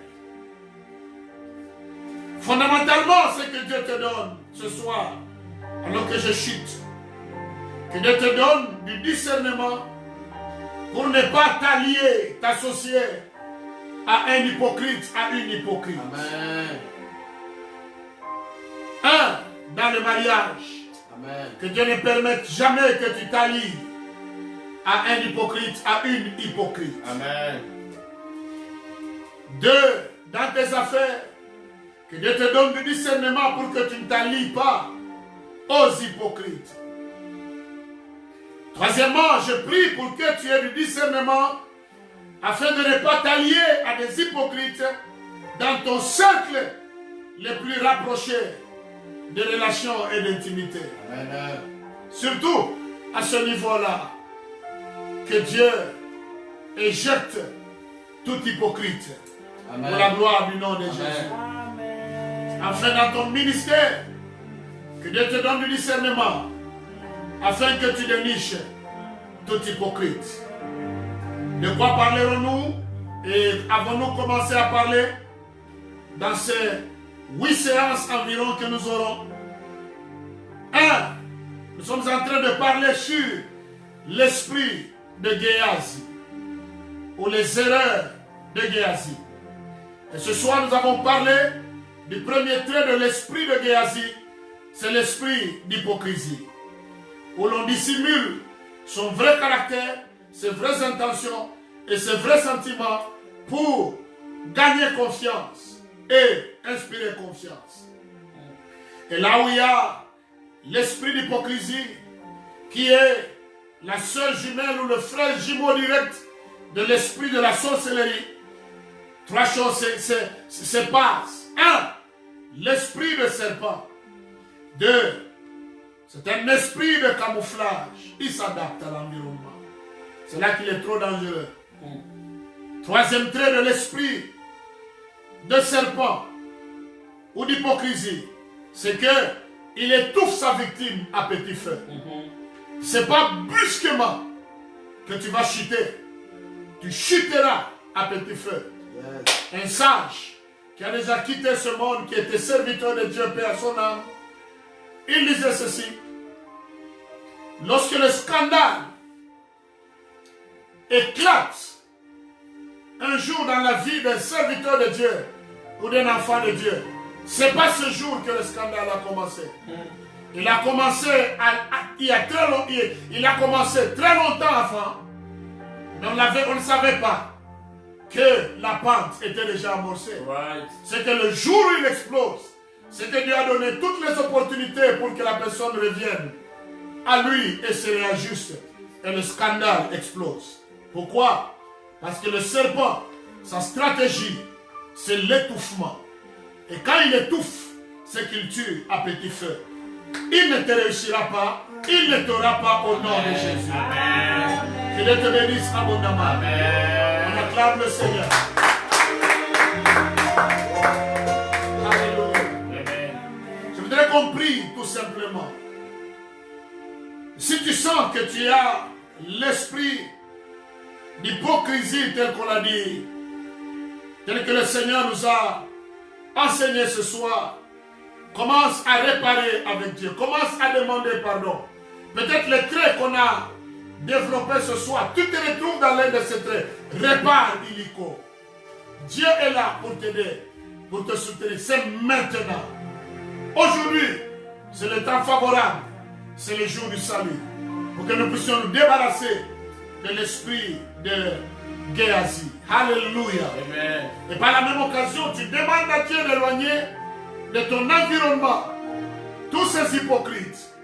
Fondamentalement, ce que Dieu te donne ce soir, alors que je chute, que Dieu te donne du discernement pour ne pas t'allier, t'associer à un hypocrite, à une hypocrite. Amen. Dans le mariage, Amen. que Dieu ne permette jamais que tu t'allies à un hypocrite, à une hypocrite. Amen. 2, dans tes affaires, que Dieu te donne du discernement pour que tu ne t'allies pas aux hypocrites. 3, je prie pour que tu aies du discernement afin de ne pas t'allier à des hypocrites dans ton cercle le plus rapproché de relations et d'intimité. Amen. Surtout à ce niveau-là, que Dieu éjecte tout hypocrite. Amen. Pour la gloire du nom de Jésus. Amen. Enfin, dans ton ministère, que Dieu te donne du discernement, afin que tu déniches tout hypocrite. De quoi parlerons-nous et avons-nous commencé à parler dans ces 8 séances environ que nous aurons? 1. Nous sommes en train de parler sur l'esprit de Géasi ou les erreurs de Géasi. Et ce soir, nous avons parlé du premier trait de l'esprit de Géasi, c'est l'esprit d'hypocrisie, où l'on dissimule son vrai caractère, ses vraies intentions et ses vrais sentiments pour gagner confiance et inspirer confiance. Et là où il y a l'esprit d'hypocrisie, qui est la sœur jumelle ou le frère jumeau direct de l'esprit de la sorcellerie, 3 choses se passent. 1. L'esprit de serpent. 2. C'est un esprit de camouflage. Il s'adapte à l'environnement. C'est là qu'il est trop dangereux. 3e trait de l'esprit de serpent ou d'hypocrisie, c'est qu'il étouffe sa victime à petit feu. C'est pas brusquement que tu vas chuter. Tu chuteras à petit feu. Yes. Un sage qui a déjà quitté ce monde, qui était serviteur de Dieu, paix à son âme, il disait ceci: lorsque le scandale éclate un jour dans la vie d'un serviteur de Dieu ou d'un enfant de Dieu, c'est pas ce jour que le scandale a commencé. Il a commencé il a commencé très longtemps avant, mais on ne savait pas que la pente était déjà amorcée. Right. C'est que le jour où il explose, c'est que Dieu a donné toutes les opportunités pour que la personne revienne à lui et se réajuste. Et le scandale explose. Pourquoi? Parce que le serpent, sa stratégie, c'est l'étouffement. Et quand il étouffe, c'est qu'il tue à petit feu. Il ne te réussira pas, il ne t'aura pas au nom de Jésus. Amen. Que Dieu te bénisse abondamment. Amen. On acclame le Seigneur. Alléluia. Amen. Je voudrais qu'on prie tout simplement. Si tu sens que tu as l'esprit d'hypocrisie tel qu'on l'a dit, tel que le Seigneur nous a enseigné ce soir, commence à réparer avec Dieu. Commence à demander pardon. Peut-être les traits qu'on a développés ce soir, tu te retrouves dans l'un de ces traits. Répare illico. Dieu est là pour t'aider, pour te soutenir. C'est maintenant. Aujourd'hui, c'est le temps favorable. C'est le jour du salut. Pour que nous puissions nous débarrasser de l'esprit de Géasi. Alléluia. Amen. Et par la même occasion, tu demandes à Dieu d'éloigner de ton environnement tous ces hypocrites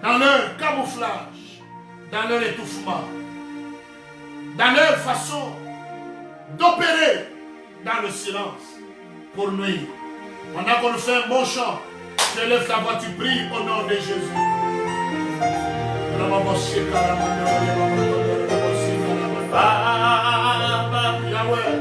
dans leur camouflage, dans leur étouffement, dans leur façon d'opérer dans le silence pour nuire. Pendant qu'on fait un bon chant, tu lèves ta voix, tu pries au nom de Jésus. Baba, Yahweh,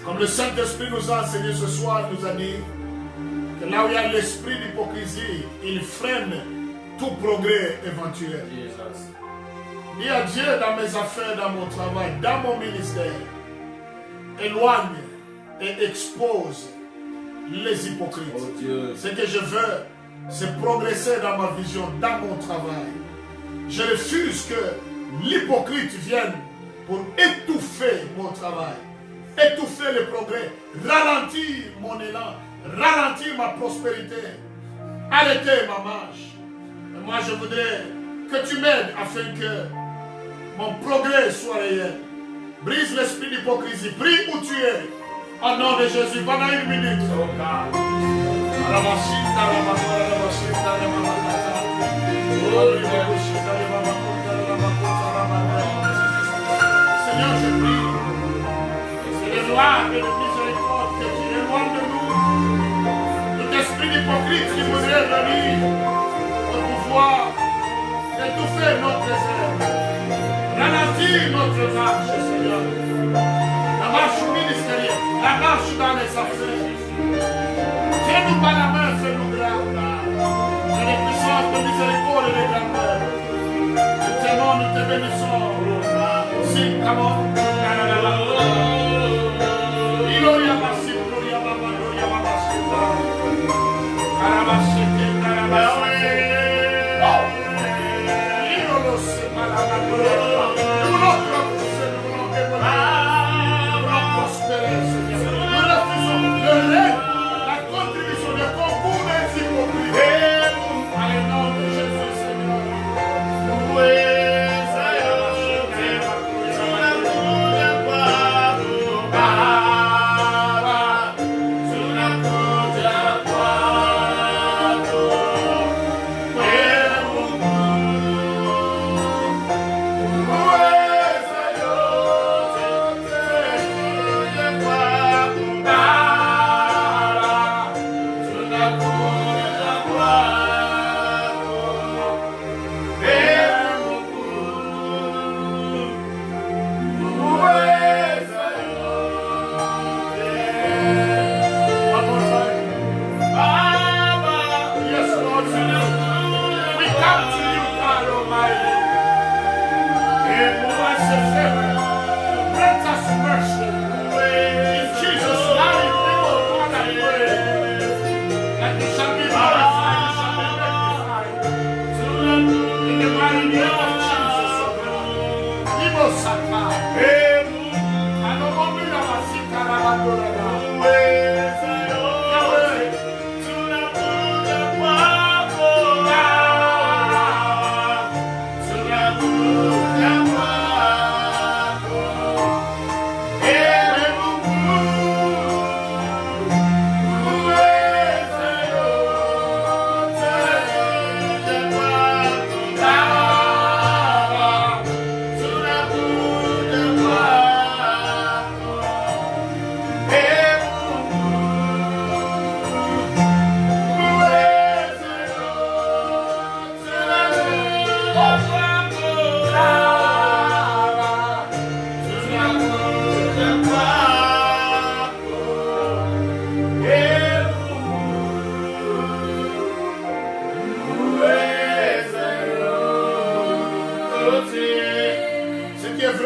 Comme le Saint-Esprit nous a enseigné ce soir, nous a dit que là où il y a l'esprit d'hypocrisie, il freine tout progrès éventuel. Dis à Dieu dans mes affaires, dans mon travail, dans mon ministère, éloigne et expose les hypocrites. Ce que je veux, c'est progresser dans ma vision, dans mon travail. Je refuse que l'hypocrite vienne pour étouffer mon travail, étouffer le progrès, ralentir mon élan, ralentir ma prospérité, arrêter ma marche. Et moi, je voudrais que tu m'aides afin que mon progrès soit réel. Brise l'esprit d'hypocrisie. Prie où tu es. Au nom de Jésus, pendant 1 minute. Seigneur, je prie. C'est de gloire et de miséricorde que tu éloignes de nous tout esprit d'hypocrite qui voudrait venir pour pouvoir étouffer notre désert, ralentir notre marche, Seigneur. La marche ministérielle, la marche dans les affaires. Tiens-nous par la main, fais-nous grâce. Que les puissances de miséricorde et de grandeur. Nous t'aimons, nous te bénissons.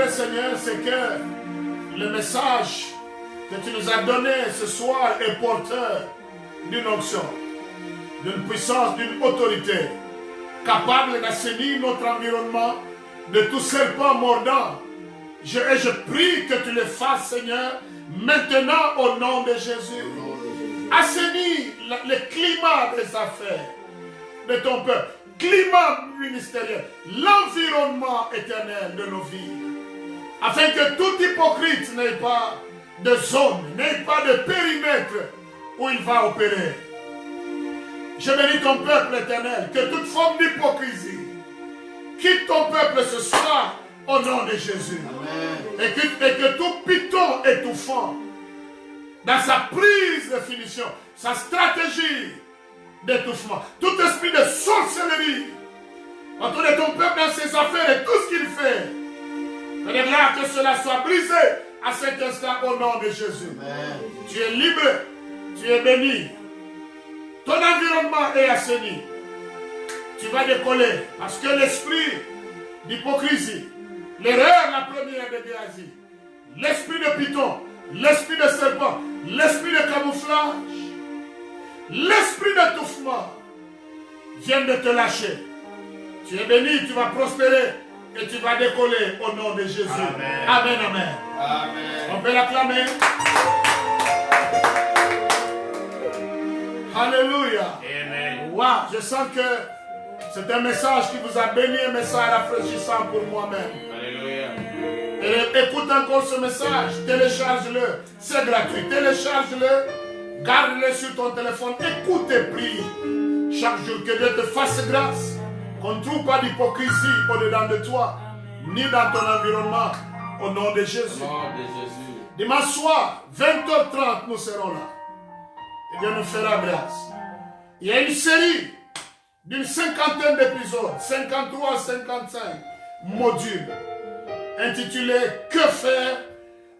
Seigneur, c'est que le message que tu nous as donné ce soir est porteur d'une onction, d'une puissance, d'une autorité, capable d'assainir notre environnement de tout serpent mordant. Et je prie que tu le fasses, Seigneur, maintenant au nom de Jésus. Assainis le climat des affaires de ton peuple, climat ministériel, l'environnement éternel de nos vies, afin que tout hypocrite n'ait pas de zone, n'ait pas de périmètre où il va opérer. Je bénis ton peuple éternel, que toute forme d'hypocrisie quitte ton peuple ce soir au nom de Jésus. Amen. Et que tout python étouffant, dans sa prise de finition, sa stratégie d'étouffement, tout esprit de sorcellerie autour de ton peuple dans ses affaires et tout ce qu'il fait, que cela soit brisé à cet instant au nom de Jésus. Amen. Tu es libre, tu es béni. Ton environnement est assaini. Tu vas décoller parce que l'esprit d'hypocrisie, l'erreur la première de Géasi, l'esprit de python, l'esprit de serpent, l'esprit de camouflage, l'esprit d'étouffement viennent de te lâcher. Tu es béni, tu vas prospérer et tu vas décoller au nom de Jésus. Amen. Amen, amen. Amen. On peut l'acclamer. Alléluia. Amen. Wow, je sens que c'est un message qui vous a béni, un message rafraîchissant pour moi-même. Alléluia. Et écoute encore ce message, télécharge-le, c'est gratuit. Télécharge-le, garde-le sur ton téléphone, écoute et prie chaque jour. Que Dieu te fasse grâce, qu'on ne trouve pas d'hypocrisie au-dedans de toi, ni dans ton environnement, au nom de Jésus. Dimanche soir, 20h30, nous serons là. Et Dieu nous fera grâce. Il y a une série d'une cinquantaine d'épisodes, 53 à 55 modules, intitulés « Que faire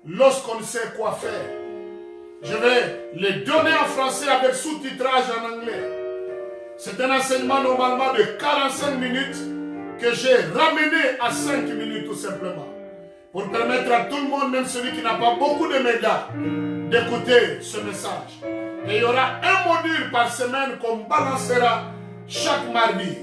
lorsqu'on ne sait quoi faire ?» Je vais les donner en français avec sous-titrage en anglais. C'est un enseignement normalement de 45 minutes que j'ai ramené à 5 minutes tout simplement. Pour permettre à tout le monde, même celui qui n'a pas beaucoup de médias, d'écouter ce message. Et il y aura un module par semaine qu'on balancera chaque mardi.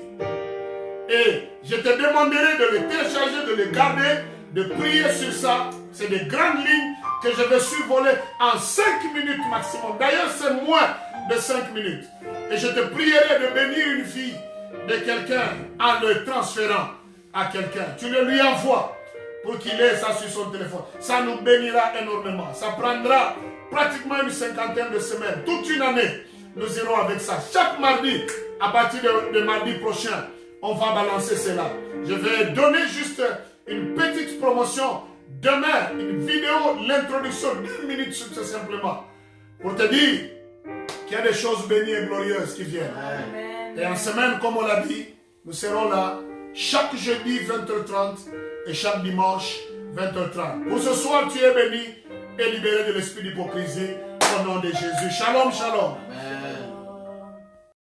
Et je te demanderai de le télécharger, de le garder, de prier sur ça. C'est des grandes lignes que je vais survoler en 5 minutes maximum. D'ailleurs, c'est moins de 5 minutes. Et je te prierai de bénir une vie de quelqu'un en le transférant à quelqu'un. Tu le lui envoies pour qu'il ait ça sur son téléphone. Ça nous bénira énormément. Ça prendra pratiquement une cinquantaine de semaines. Toute une année, nous irons avec ça. Chaque mardi, à partir de mardi prochain, on va balancer cela. Je vais donner juste une petite promotion. Demain, une vidéo, l'introduction d'1 minute tout simplement. Pour te dire qu'il y a des choses bénies et glorieuses qui viennent. Amen. Et en semaine, comme on l'a dit, nous serons là chaque jeudi 20h30 et chaque dimanche 20h30. Pour ce soir, tu es béni et libéré de l'esprit d'hypocrisie au nom de Jésus. Shalom, shalom.